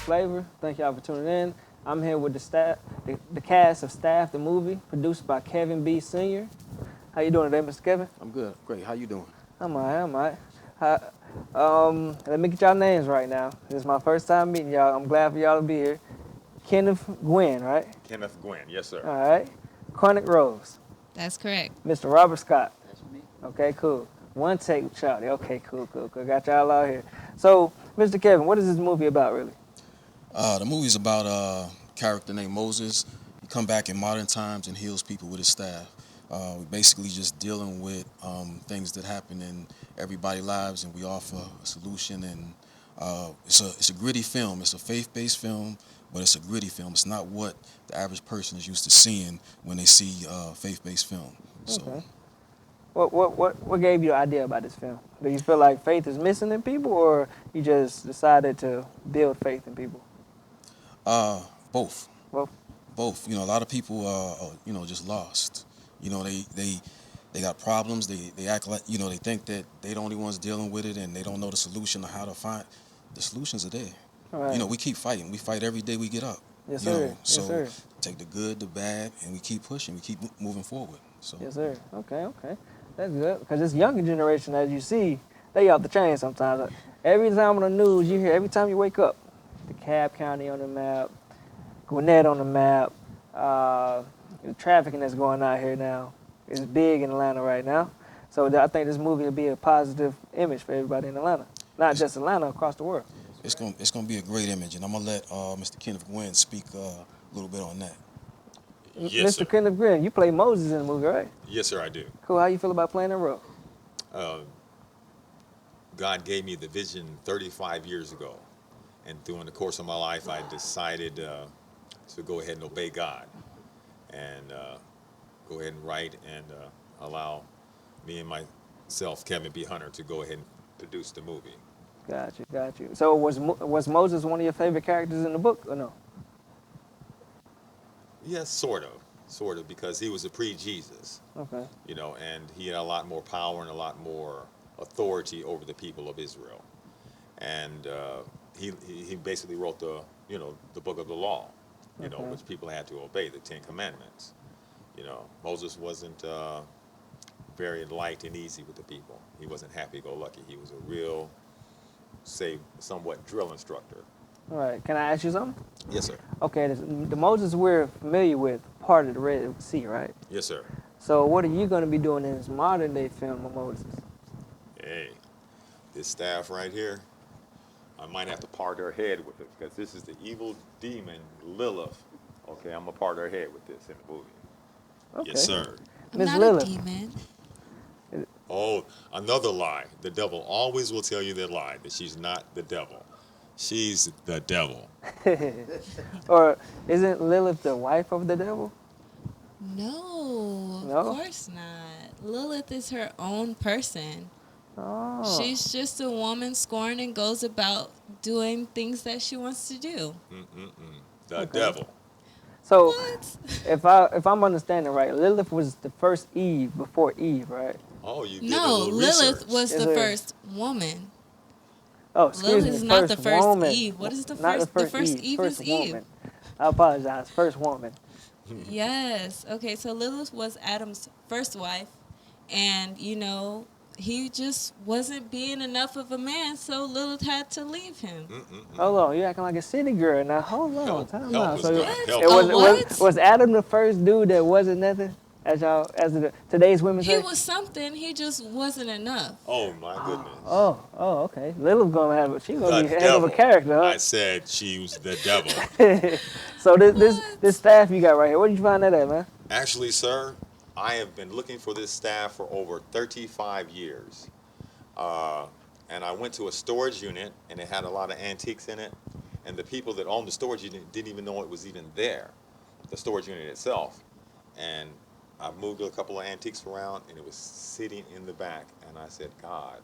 Flava. Thank y'all for tuning in. I'm here with the staff, the cast of Staff, the movie, produced by Kevin B. Sr. How you doing today, Mr. Kevin? I'm good. Great. How you doing? I'm all right. Let me get y'all names right now. This is my first time meeting y'all. I'm glad for y'all to be here. Kenneth Gwynn, right? Kenneth Gwynn, yes, sir. All right. Cornick Rose. That's correct. Mr. Robert Scott. That's me. Okay, cool. One take with Charlie. Okay, cool. Got y'all out here. So, Mr. Kevin, what is this movie about, really? The movie's about a character named Moses. He come back in modern times and heals people with his staff. We're basically just dealing with things that happen in everybody's lives, and we offer a solution. And it's a gritty film. It's a faith-based film, but it's a gritty film. It's not what the average person is used to seeing when they see faith-based film. So. Okay. What gave you the idea about this film? Do you feel like faith is missing in people, or you just decided to build faith in people? Both. Both. You know, a lot of people are just lost. You know, they got problems. They act like, they think that they're the only ones dealing with it, and they don't know the solution or how to find. The solutions are there. Right. You know, we keep fighting. We fight every day we get up. Yes, You sir. know, Yes, so sir. take the good, the bad, and we keep pushing. We keep moving forward. So Yes, sir. Okay, okay. That's good. Because this younger generation, as you see, they off the chain sometimes. Every time on the news, you hear, every time you wake up, DeKalb County on the map, Gwinnett on the map, the trafficking that's going out here now is big in Atlanta right now. So I think this movie will be a positive image for everybody in Atlanta. Not just Atlanta, across the world. it's gonna be a great image, and I'm gonna let Mr. Kenneth Gwynn speak a little bit on that. Yes, Mr. sir. Kenneth Green, you play Moses in the movie, right? Yes, sir, I do. Cool. How you feel about playing that role? God gave me the vision 35 years ago. And during the course of my life, I decided to go ahead and obey God and go ahead and write and allow me and myself, Kevin B. Hunter, to go ahead and produce the movie. Got you, got you. So was Moses one of your favorite characters in the book or no? Yes, sort of, because he was a pre-Jesus, Okay. you know, and he had a lot more power and a lot more authority over the people of Israel. And he basically wrote the book of the law, you know, Okay. which people had to obey, the Ten Commandments. You know, Moses wasn't very light and easy with the people. He wasn't happy-go-lucky. He was a real, say, somewhat drill instructor. All right. Can I ask you something? Yes, sir. Okay. The Moses we're familiar with, part of the Red Sea, right? Yes, sir. So what are you going to be doing in this modern day film of Moses? Hey, this staff right here, I might have to part her head with it because this is the evil demon Lilith. Okay, I'm gonna part her head with this in the movie. Okay. Yes, sir. Miss Lilith. Demon. Oh, another lie. The devil always will tell you that lie, that she's not the devil. She's the devil. Or isn't Lilith the wife of the devil? No, No? of course not. Lilith is her own person. Oh. She's just a woman scorned and goes about doing things that she wants to do. The devil. So if I'm understanding right, Lilith was the first Eve before Eve, right? Oh, you did a No, little Lilith research. was Yes, the sir. first woman. Oh, excuse Lilith me. is not the first woman. Eve. What is the Not first? The first Eve first is Eve. woman. I apologize. First woman. Yes. Okay, so Lilith was Adam's first wife, and he just wasn't being enough of a man, so Lilith had to leave him. Hold on, you acting like a city girl now. Hold on, time help out. us, So God, help it us. was Adam the first dude that wasn't nothing, today's women He say? was something. He just wasn't enough. Oh my goodness. Oh, okay. Lilith's gonna she's gonna The be a heck of a devil. character, huh? I said she was the devil. So this staff you got right here, where did you find that at, man? Actually, sir, I have been looking for this staff for over 35 years. And I went to a storage unit, and it had a lot of antiques in it. And the people that owned the storage unit didn't even know it was even there, the storage unit itself. And I moved a couple of antiques around, and it was sitting in the back. And I said, God,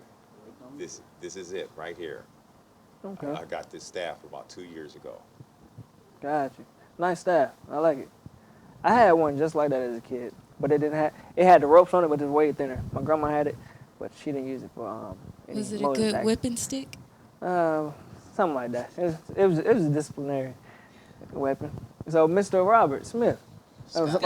this is it right here. Okay. I got this staff about 2 years ago. Got you. Nice staff. I like it. I had one just like that as a kid, but it had the ropes on it, but it's way thinner. My grandma had it, but she didn't use it for any Was it a motor good tactics. whipping stick? Something like that. It was a disciplinary weapon. So, Mr. Robert Smith.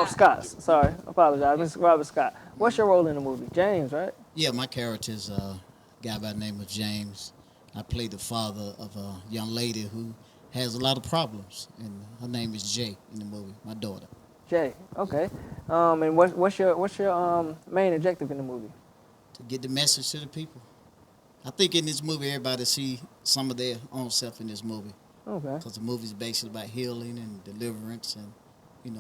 Scott. Sorry, I apologize. Mr. Robert Scott. What's your role in the movie? James, right? Yeah, my character is a guy by the name of James. I play the father of a young lady who has a lot of problems, and her name is Jay in the movie. My daughter. Jay. Okay. And what's your main objective in the movie? To get the message to the people. I think in this movie, everybody see some of their own self in this movie. Okay. Because the movie's basically about healing and deliverance and,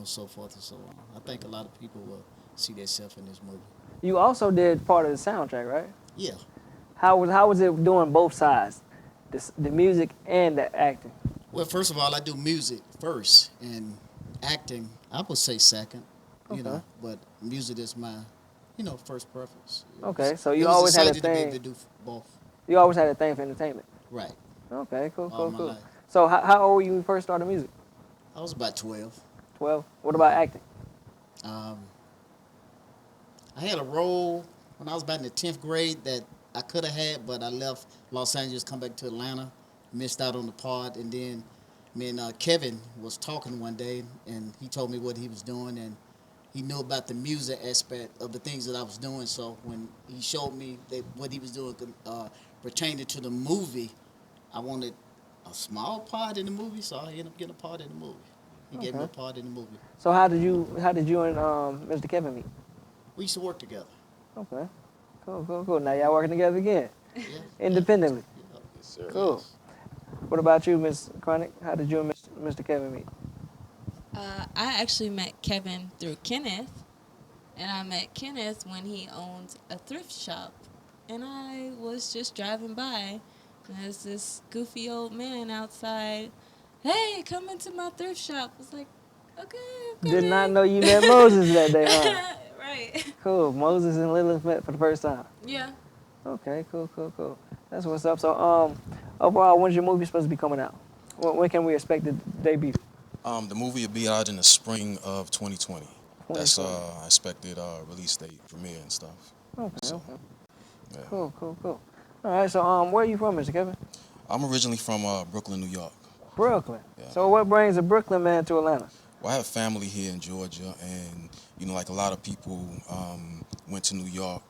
so forth and so on. I think a lot of people will see themselves in this movie. You also did part of the soundtrack, right? Yeah. How was it doing both sides, the music and the acting? Well, first of all, I do music first, and acting, I would say second, Okay. but music is my, first preference. Okay, so you It was always had a exciting to be thing. able to do both. You always had a thing for entertainment. Right. Okay, cool. All my life. So how old were you when you first started music? I was about 12. 12. What about acting? I had a role when I was about in the 10th grade that I could have had, but I left Los Angeles, come back to Atlanta, missed out on the part, and then Me and Kevin was talking one day, and he told me what he was doing, and he knew about the music aspect of the things that I was doing. So when he showed me that what he was doing pertaining to the movie, I wanted a small part in the movie, so I ended up getting a part in the movie. He gave me a part in the movie. So how did you and Mr. Kevin meet? We used to work together. Okay. Cool. Now y'all working together again? Yeah. Independently? Yes, sir. Cool. What about you, Miss Chronic? How did you and Mr. Kevin meet? I actually met Kevin through Kenneth, and I met Kenneth when he owned a thrift shop, and I was just driving by, and there's this goofy old man outside. Hey, come into my thrift shop. I was like, okay. Did not know you met Moses that day, huh? Right. Cool. Moses and Lilith met for the first time. Yeah. Okay, cool. That's what's up. So, overall, when's your movie supposed to be coming out? When can we expect the debut? The movie will be out in the spring of 2020. That's expected release date, premiere and stuff. Okay. Yeah. Cool. All right. So, where are you from, Mr. Kevin? I'm originally from Brooklyn, New York. Brooklyn. Yeah. So, what brings a Brooklyn man to Atlanta? Well, I have family here in Georgia, and like a lot of people went to New York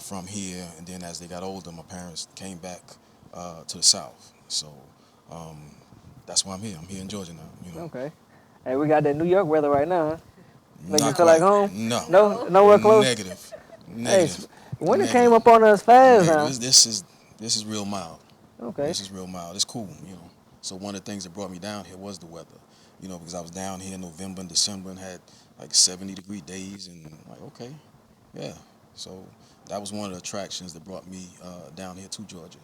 from here, and then as they got older, my parents came back to the South. So that's why I'm here. I'm here in Georgia now. Okay. Hey, we got that New York weather right now, huh? Make you Not feel quite. like home? No. Nowhere close? Negative. Hey, winter came up on us fast now. This is real mild. Okay. This is real mild. It's cool, So one of the things that brought me down here was the weather, because I was down here in November and December and had like 70-degree days, and like, okay, yeah. So that was one of the attractions that brought me down here to Georgia.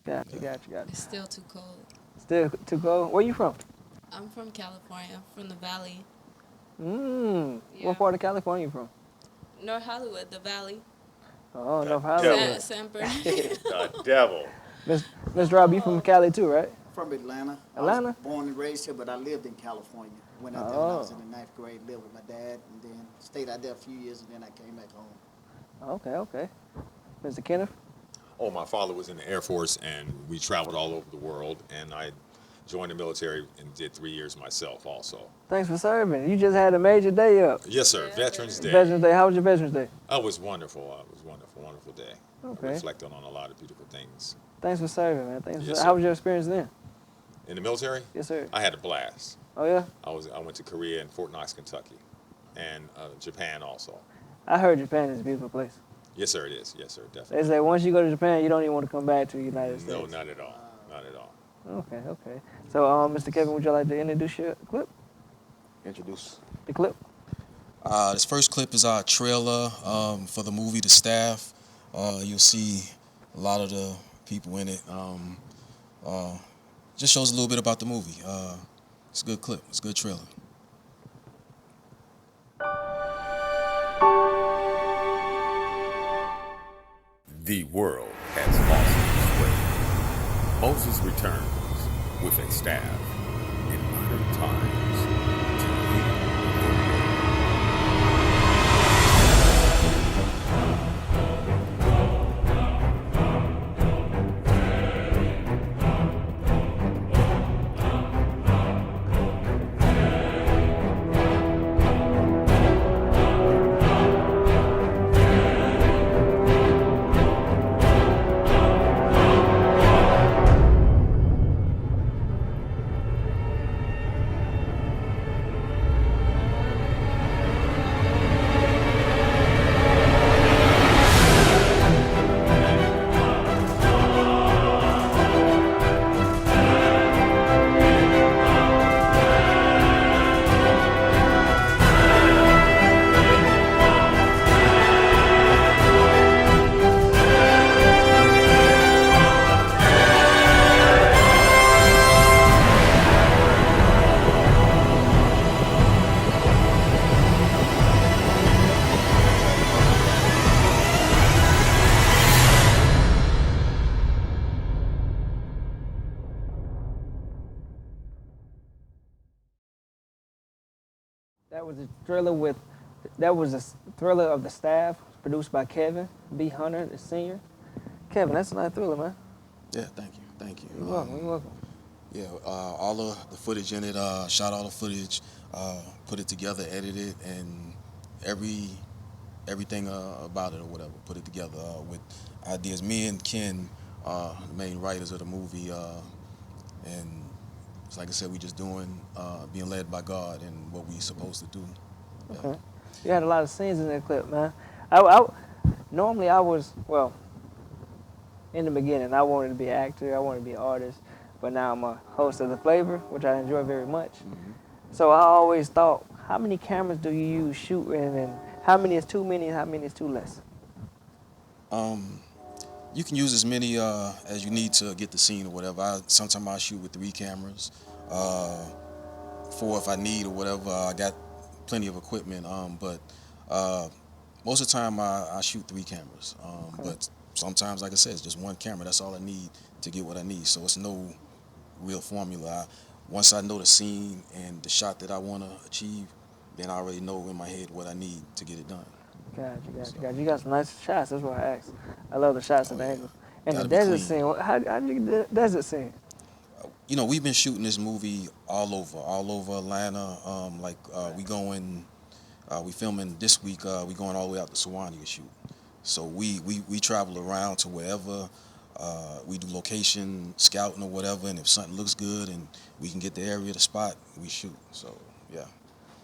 Gotcha. It's still too cold. Still too cold? Where you from? I'm from California, from the Valley. Yeah. What part of California you from? North Hollywood, the Valley. Oh, North Hollywood. San Bernardino. The devil. Miss Rob, you from Cali too, right? From Atlanta. Atlanta? I was born and raised here, but I lived in California. Went out there when I was in the 9th grade, lived with my dad, and then stayed out there a few years, and then I came back home. Okay. Mr. Kenneth? Oh, my father was in the Air Force, and we traveled all over the world, and I joined the military and did 3 years myself also. Thanks for serving. You just had a major day up. Yes, sir. Veterans Day. Veterans Day. How was your Veterans Day? It was wonderful. It was wonderful day. Okay. I reflected on a lot of beautiful things. Thanks for serving, man. Yes, How was your experience then? In the military? Yes, sir. I had a blast. Oh, yeah? I went to Korea and Fort Knox, Kentucky, and Japan also. I heard Japan is a beautiful place. Yes, sir, it is. Yes, sir, definitely. They say once you go to Japan, you don't even want to come back to the United States. No, not at all. Not at all. Okay. So, Mr. Kevin, would you like to introduce your clip? Introduce the clip? This first clip is our trailer for the movie The Staff. You'll see a lot of the people in it. Just shows a little bit about the movie. It's a good clip. It's a good trailer. The world has lost its way. Moses returns with a staff in modern times to heal the world. That was a thriller of The Staff, produced by Kevin B. Hunter, the senior. Kevin, that's a nice thriller, man. Yeah, thank you. You're welcome. Yeah, all of the footage in it, shot all the footage, put it together, edited it, and everything about it or whatever, put it together with ideas. Me and Ken, the main writers of the movie, and it's like I said, we just doing, being led by God and what we supposed to do. Yeah. Okay. You had a lot of scenes in that clip, man. I normally I was, well, in the beginning, I wanted to be an actor, I wanted to be an artist, but now I'm a host of The Flavor, which I enjoy very much. So I always thought, how many cameras do you use shooting, and how many is too many, and how many is too less? You can use as many as you need to get the scene or whatever. Sometimes I shoot with 3 cameras, 4 if I need or whatever. I got plenty of equipment, but most of the time I shoot 3 cameras. But sometimes, like I said, it's just 1 camera. That's all I need to get what I need. So it's no real formula. Once I know the scene and the shot that I want to achieve, then I already know in my head what I need to get it done. Gotcha. You got some nice shots. That's why I asked. I love the shots and the angles. And the Gotta be desert clean. scene. How did you get the desert scene? You know, we've been shooting this movie all over Atlanta. We filming this week. We going all the way out to Sewanee to shoot. So we travel around to wherever. We do location scouting or whatever, and if something looks good and we can get the area, the spot, we shoot. So yeah.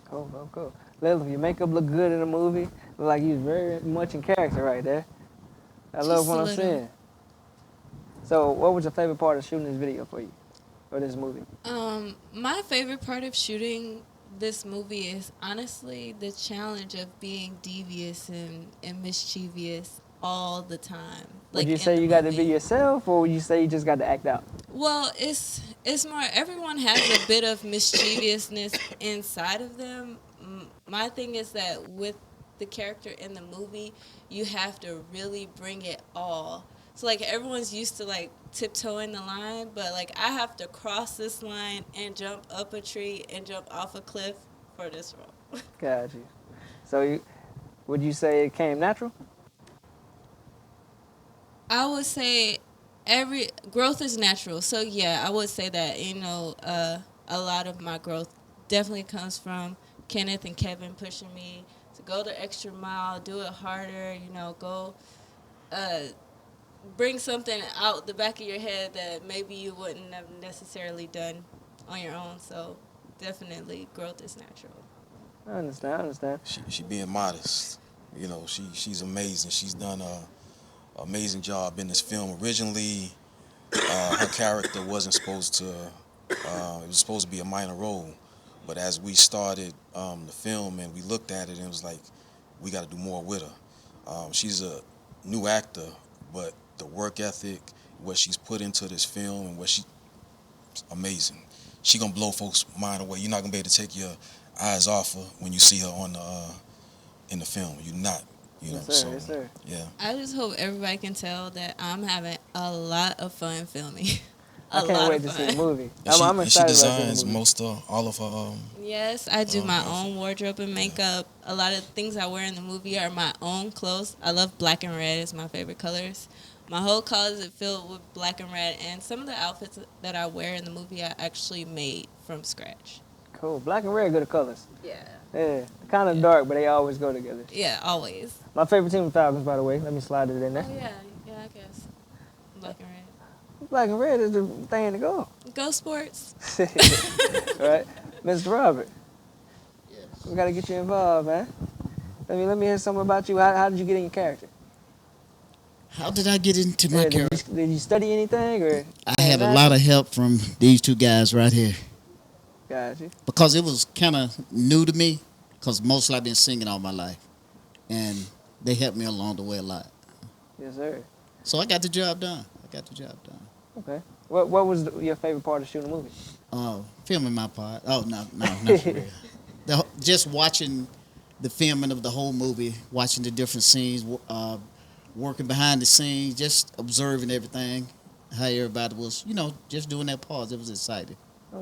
Cool. Leslie, your makeup look good in the movie. Look like you was very much in character right there. I love Just what a I'm little. seeing. So, what was your favorite part of shooting this video for you, or this movie? My favorite part of shooting this movie is honestly the challenge of being devious and mischievous all the time. Would you say you got to be yourself, or would you say you just got to act out? Well, it's more. Everyone has a bit of mischievousness inside of them. My thing is that with the character in the movie, you have to really bring it all. So like everyone's used to like tiptoeing the line, but like I have to cross this line and jump up a tree and jump off a cliff for this role. Got you. So, would you say it came natural? I would say every growth is natural. So yeah, I would say that a lot of my growth definitely comes from Kenneth and Kevin pushing me to go the extra mile, do it harder. Go bring something out the back of your head that maybe you wouldn't have necessarily done on your own. So definitely growth is natural. I understand. She being modest. You know, she's amazing. She's done a amazing job in this film. Originally, her character wasn't supposed to. It was supposed to be a minor role, but as we started the film and we looked at it, and it was like we got to do more with her. She's a new actor, but the work ethic, what she's put into this film, and amazing. She gonna blow folks' mind away. You're not gonna be able to take your eyes off her when you see her on in the film. You're not. Yes, sir. Yeah. I just hope everybody can tell that I'm having a lot of fun filming. I can't wait to see the movie. I'm And she excited about designs seeing the movie. all of her. Yes, I do my own wardrobe and makeup. A lot of things I wear in the movie are my own clothes. I love black and red. It's my favorite colors. My whole closet is filled with black and red, and some of the outfits that I wear in the movie I actually made from scratch. Cool. Black and red good colors. Yeah. Yeah. Kind of dark, but they always go together. Yeah, always. My favorite team is Falcons, by the way. Let me slide it in there. Oh, yeah, I guess. Black and red. Black and red is the thing to go. Go sports. Right? Mr. Robert. We got to get you involved, man. Let me hear something about you. How did you get in your character? How did I get into my character? Did you study anything? Or I had a lot of help from these 2 guys right here. Got you. Because it was kind of new to me, because mostly I've been singing all my life. And they helped me along the way a lot. Yes, sir. So I got the job done. Okay. What was your favorite part of shooting a movie? Filming my part. Oh, no, not for real. Just watching the filming of the whole movie, watching the different scenes, working behind the scenes, just observing everything, how everybody was, just doing their part. It was exciting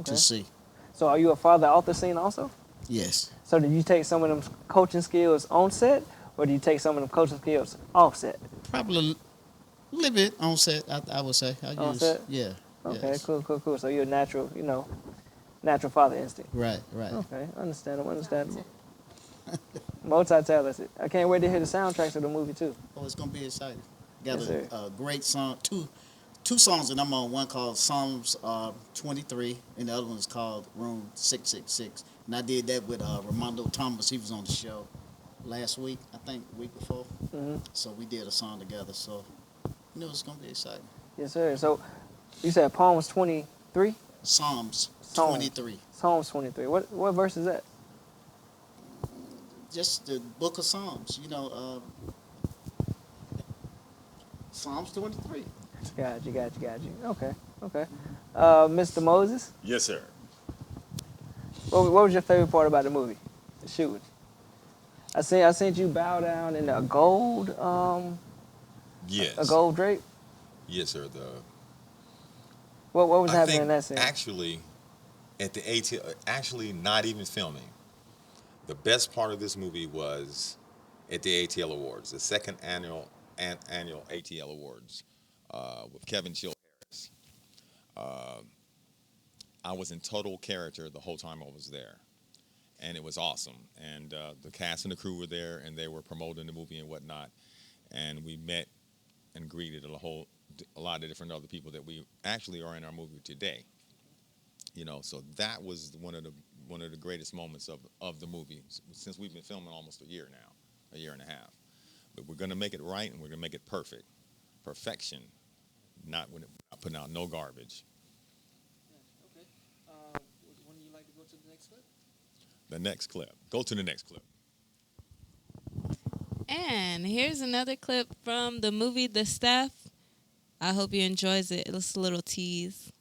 to see. So are you a father out the scene also? Yes. So did you take some of them coaching skills on set, or do you take some of them coaching skills off set? Probably a little bit on set, I would say. On set? Yeah. Okay, Yes. cool. So you're a natural, natural father instinct. Right. Okay, understandable. Multi-talented. I can't wait to hear the soundtracks of the movie too. Oh, it's gonna be exciting. Got Yes, a great song, two songs that I'm on. One called Psalms 23, and the other one is called Room 666. And I did that with Ramondo Thomas. He was on the show last week, I think, the week before. Mm-hmm. So we did a song together. So it's gonna be exciting. Yes, sir. So you said Psalms 23? Psalms 23. Psalms 23. What verse is that? Just the book of Psalms, Psalms 23. Got you. Okay. Mr. Moses, Yes, sir. what was your favorite part about the movie? The shooting. I seen you bow down in a gold, Yes. a gold drape. Yes, sir. What was I happening think in that scene? actually, at the ATL, actually not even filming. The best part of this movie was at the ATL Awards, the second annual ATL Awards, with Kevin Chill Harris. I was in total character the whole time I was there, and it was awesome. And the cast and the crew were there, and they were promoting the movie and whatnot. And we met and greeted a lot of different other people that we actually are in our movie today. So that was one of the greatest moments of the movie, since we've been filming almost a year and a half. But we're gonna make it right, and we're gonna make it perfect. Perfection, not putting out no garbage. Okay. When do you like to go to the next clip? The next clip. Go to the next clip. And here's another clip from the movie The Staff. I hope you enjoys it. It's a little tease.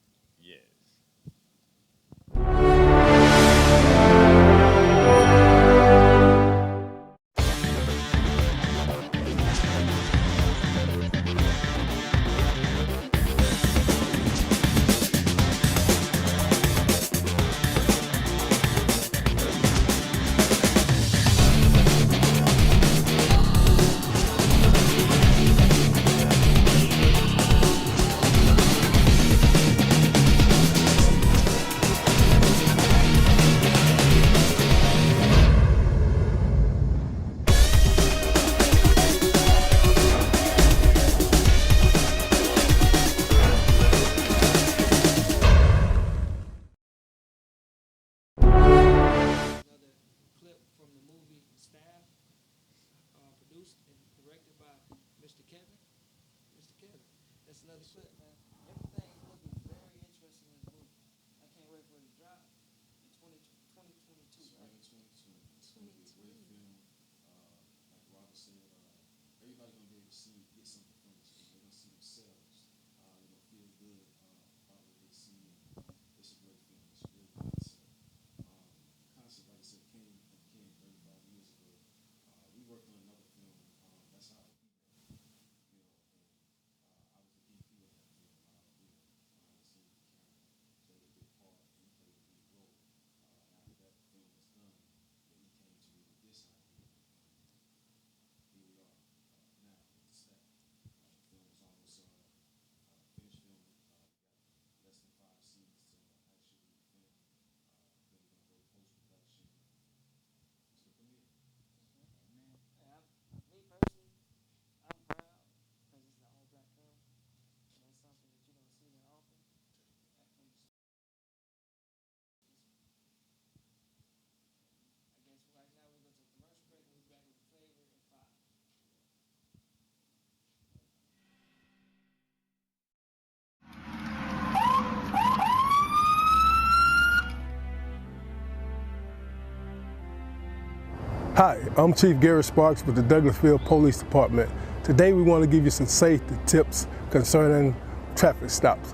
Hi, I'm Chief Gary Sparks with the Douglasville Police Department. Today we want to give you some safety tips concerning traffic stops.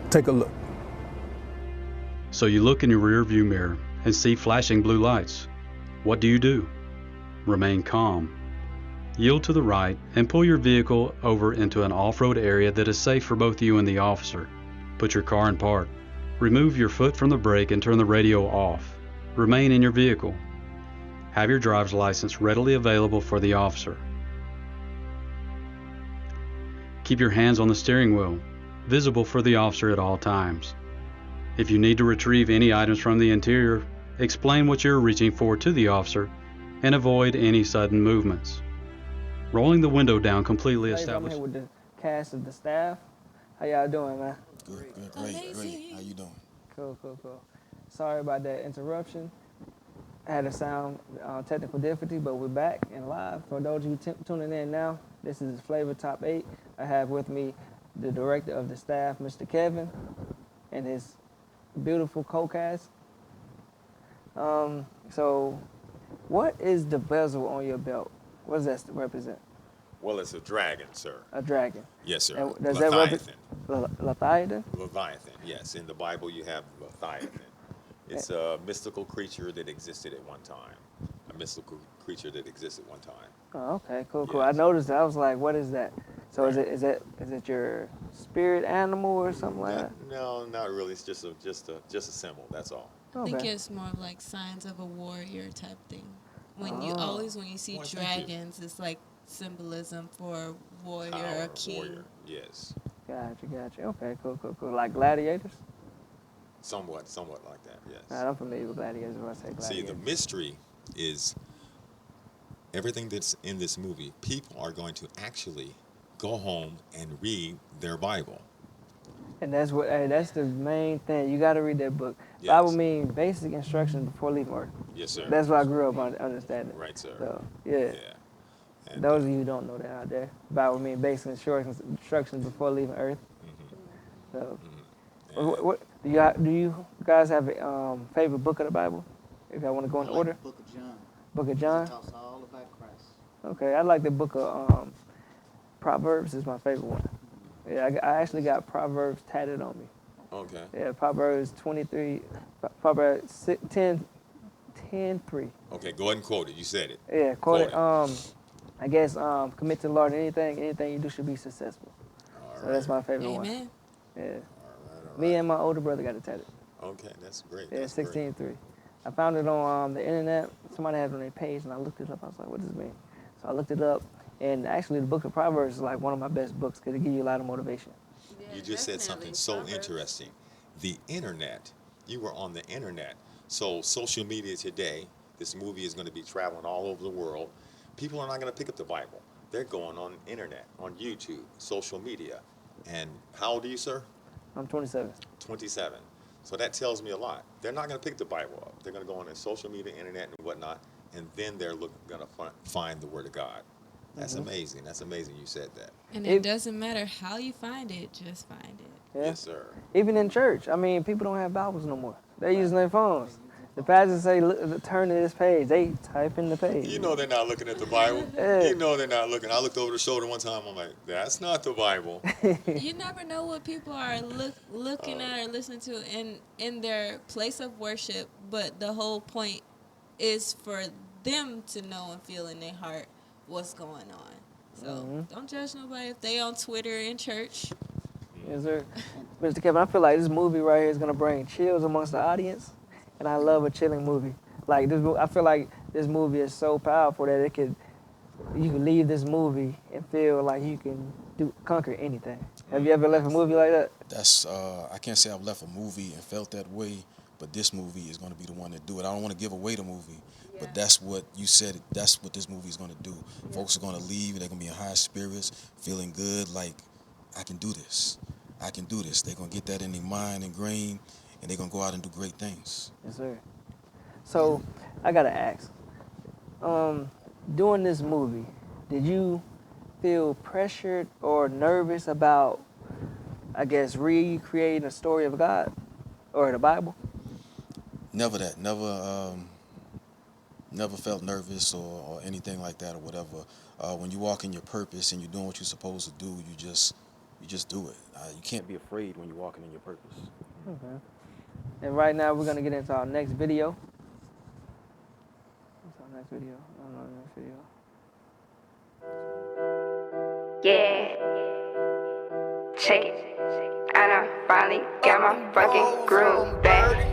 Take a look. So you look in your rearview mirror and see flashing blue lights. What do? Remain calm. Yield to the right and pull your vehicle over into an off-road area that is safe for both you and the officer. Put your car in park. Remove your foot from the brake and turn the radio off. Remain in your vehicle. Have your driver's license readily available for the officer. Keep your hands on the steering wheel. visible for the officer at all times. If you need to retrieve any items from the interior, explain what you're reaching for to the officer and avoid any sudden movements. Rolling the window down completely I'm establishes. here with the cast of the staff. How y'all doing, man? Good, great. How you doing? Cool. Sorry about that interruption. I had a sound technical difficulty, but we're back and live. For those of you tuning in now, this is Flava Top 8. I have with me the director of the staff, Mr. Kevin, and his beautiful co-cast. So what is the bezel on your belt? What does that represent? Well, it's a dragon, sir. A dragon. Yes, sir. And does Leviathan. Leviathan? Leviathan, yes. In the Bible, you have Leviathan. It's a mystical creature that existed at one time. A mystical creature that existed one time. Oh, okay, cool. I noticed that. I was like, what is that? So is it your spirit animal or something like that? No, not really. It's just a symbol. That's all. I think it's more of like signs of a warrior type thing. When you see dragons, it's like symbolism for warrior or king. Warrior. Yes. Gotcha. Okay, cool. Like gladiators? Somewhat like that, yes. I'm familiar with gladiators when I say gladiators. See, the mystery is everything that's in this movie, people are going to actually go home and read their Bible. And that's the main thing. You got to read that book. Yes. Bible means basic instructions before leaving Earth. Yes, sir. That's what I grew up understanding. Right, sir. So, yeah. And those of you who don't know that out there, Bible means basic instructions before leaving Earth. So, what do you guys have a favorite book of the Bible? If y'all want to go in order. Book of John. Book of John. It talks all about Christ. Okay, I like the book of Proverbs. Is my favorite one. Yeah, I actually got Proverbs tatted on me. Okay. Yeah, Proverbs 23, Proverbs 10:3. Okay, go ahead and quote it. You said it. Yeah, quote it. I guess commit to the Lord anything you do should be successful. So that's my favorite one. Amen. Yeah. All right. Me and my older brother got it tatted. Okay, that's great. Yeah, That's 16:3. I found it on the internet. Somebody had it on their page, and I looked it up. I was like, what does this mean? So I looked it up, and actually the book of Proverbs is like one of my best books because it gives you a lot of motivation. You just said something so interesting. The internet. You were on the internet. So social media today, this movie is going to be traveling all over the world. People are not going to pick up the Bible. They're going on the internet, on YouTube, social media. And how old are you, sir? I'm 27. 27. So that tells me a lot. They're not going to pick the Bible up. They're going to go on their social media, internet, and whatnot, and then they're going to find the Word of God. That's amazing. That's amazing you said that. And it doesn't matter how you find it, just find it. Yeah. Yes, sir. Even in church, I mean, people don't have Bibles no more. They're using their phones. The pastors say, turn to this page. They type in the page. You know they're not looking at the Bible. Yeah. You know they're not looking. I looked over the shoulder one time. I'm like, that's not the Bible. You never know what people are looking at or listening to in their place of worship, but the whole point is for them to know and feel in their heart what's going on. So don't judge nobody if they on Twitter in church. Yes, sir. Mr. Kevin, I feel like this movie right here is going to bring chills amongst the audience. And I love a chilling movie. Like this, I feel like this movie is so powerful that you can leave this movie and feel like you can conquer anything. Have you ever left a movie like that? That's I can't say I've left a movie and felt that way, but this movie is going to be the one to do it. I don't want to give away the movie, but that's what you said. That's what this movie is going to do. Yeah. Folks are going to leave. They're going to be in high spirits, feeling good. Like I can do this. I can do this. They're going to get that in their mind ingrained. And they're going to go out and do great things. Yes, sir. So, I got to ask, doing this movie, did you feel pressured or nervous about, I guess, recreating a story of God or the Bible? Never that. Never felt nervous or anything like that or whatever. When you walk in your purpose and you're doing what you're supposed to do, you just do it. You can't be afraid when you're walking in your purpose. Okay. And right now, we're going to get into our next video. What's our next video? I don't know the next video. Yeah. Check it. I done finally got my fucking groove back.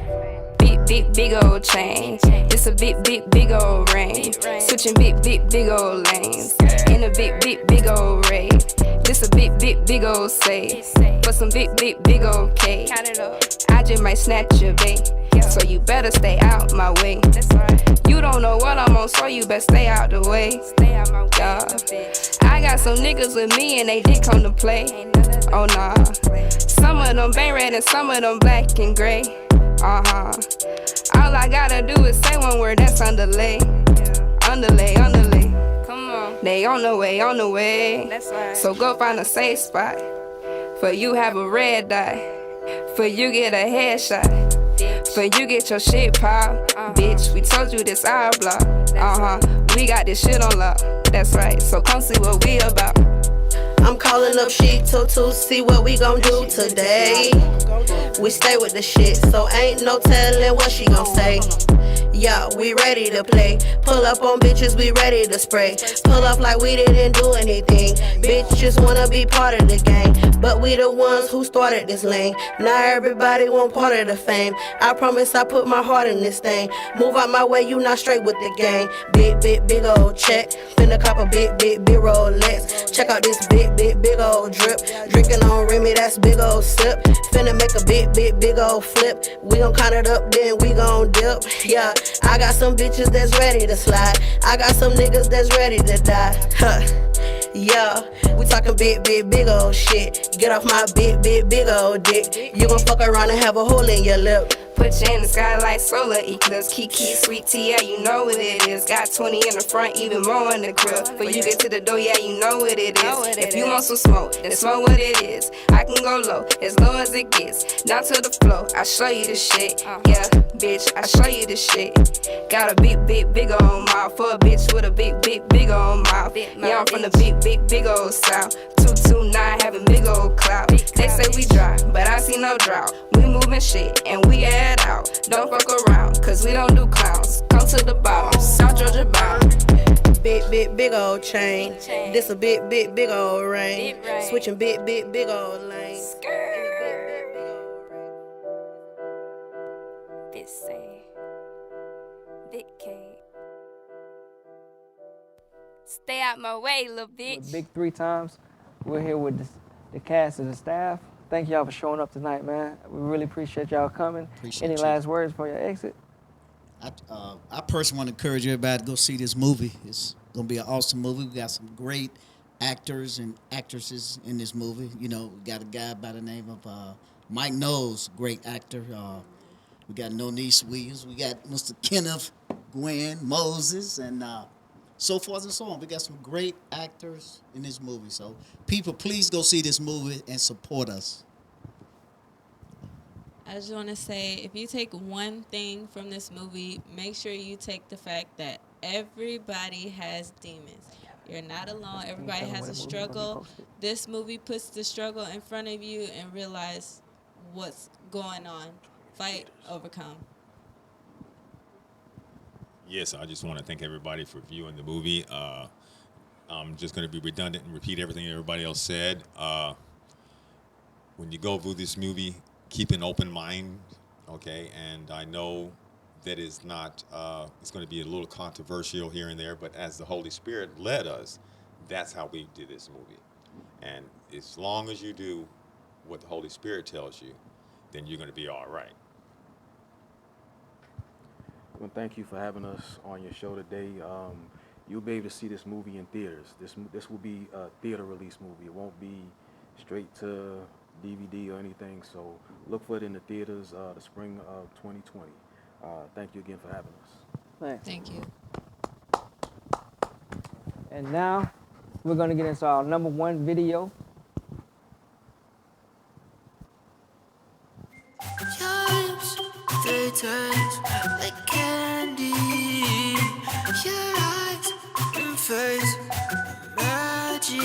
Big old chain. It's a big old range. Switching big old lanes. In a big old raid. This a big big old say. For some big old cake. Count it up. I just might snatch your bait. So you better stay out my way. That's right. You don't know what I'm on, so you better stay out the way. Stay out my way. I got some niggas with me and they did come to play. Oh nah. Some of them bang red and some of them black and gray. Uh-huh. All I gotta do is say one word, that's underlay. Underlay. Come on. They on the way. That's right. So go find a safe spot. For you have a red dot. For you get a headshot. For you get your shit popped. Bitch, we told you this our block. We got this shit on lock. That's right, so come see what we about. I'm calling up Sheik to see what we gon' do today. We stay with the shit, so ain't no telling what she gon' say. Yeah, we ready to play. Pull up on bitches, we ready to spray. Pull up like we didn't do anything. Bitches wanna be part of the game, but we the ones who started this lane. Now everybody want part of the fame. I promise I put my heart in this thing. Move out my way, you not straight with the gang. Big old check. Finna cop a big Rolex. Check out this big old drip. Drinking on Remy, that's big old sip. Finna make a big old flip. We gon' count it up, then we gon' dip. Yeah, I got some bitches that's ready to slide. I got some niggas that's ready to die. Huh. Yeah, we talking big old shit. Get off my big old dick. You gon' fuck around and have a hole in your lip. Put you in the sky like solar eclipse. Kiki, sweet tea, yeah, you know what it is. Got 20 in the front, even more in the crib. But you get to the door, yeah, you know what it is. If you want some smoke, then smoke what it is. I can go low, as low as it gets. Down to the floor, I show you the shit. Yeah, bitch, I show you the shit. Got a big old mouth for a bitch with a big old mouth. Yeah, I'm from the big old south. 229 having big old clout. They say we dry, but I see no drought. We moving shit and we add out. Don't fuck around, cause we don't do clowns. Come to the bottom, South Georgia bound. Big old chain. This a big old rain. Switching big old lanes. This say Big K. Stay out my way, little bitch. Big 3 times. We're here with the cast and the staff. Thank y'all for showing up tonight, man. We really appreciate y'all coming. Any last words before your exit? I personally want to encourage everybody to go see this movie. It's going to be an awesome movie. We got some great actors and actresses in this movie. You know, we got a guy by the name of Mike Knowles, great actor. We got Nonice Williams. We got Mr. Kenneth Gwen Moses, and so forth and so on. We got some great actors in this movie. So people, please go see this movie and support us. I just want to say, if you take one thing from this movie, make sure you take the fact that everybody has demons. You're not alone. Everybody has a struggle. This movie puts the struggle in front of you and realize what's going on. Fight, overcome. Yes, I just want to thank everybody for viewing the movie. I'm just going to be redundant and repeat everything everybody else said. When you go view this movie, keep an open mind, okay? And I know that is not, it's going to be a little controversial here and there, but as the Holy Spirit led us, that's how we did this movie. And as long as you do what the Holy Spirit tells you, then you're going to be all right. Well, thank you for having us on your show today. You'll be able to see this movie in theaters. This will be a theater release movie. It won't be straight to DVD or anything. So look for it in the theaters the spring of 2020. Thank you again for having us. Thank you. And now we're going to get into our #1 video. They taste like candy. Your eyes and face, magic.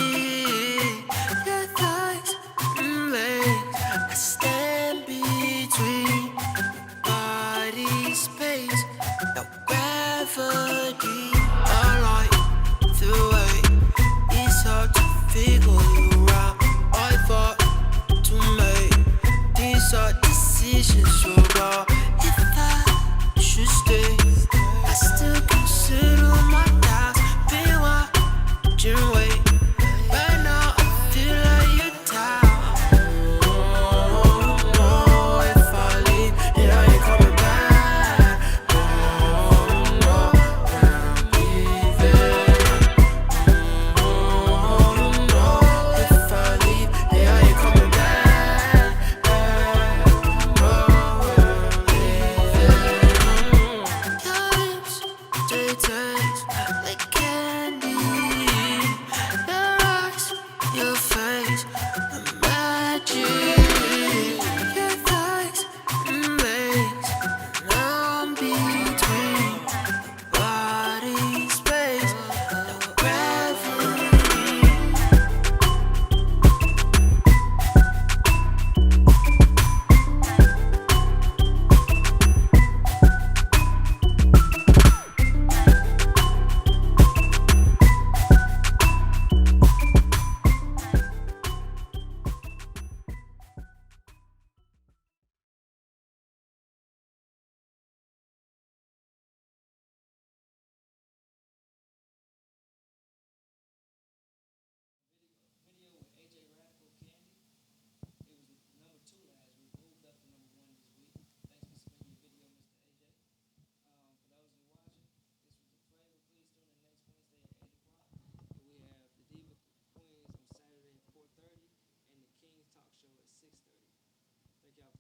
Your thighs and legs, I stand between body space. No gravity. I like the way it's hard to figure you out. I thought to make these hard decisions so wrong. Should stay. I still consider my doubts. Be what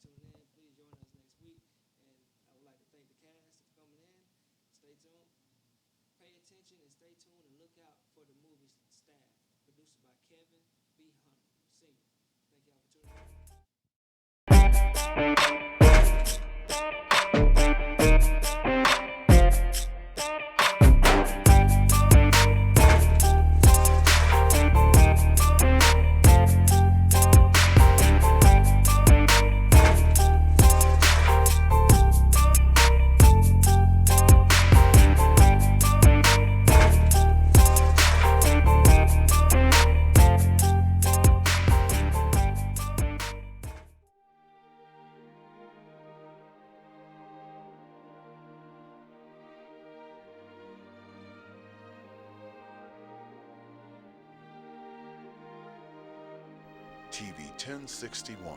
tuning in. Please join us next week. And I would like to thank the cast for coming in. Stay tuned. Pay attention and stay tuned and look out for the movie Staff, produced by Kevin B. Hunter, Sr. Thank y'all for tuning in. TV 1061,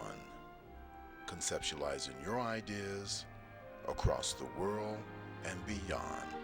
conceptualizing your ideas across the world and beyond.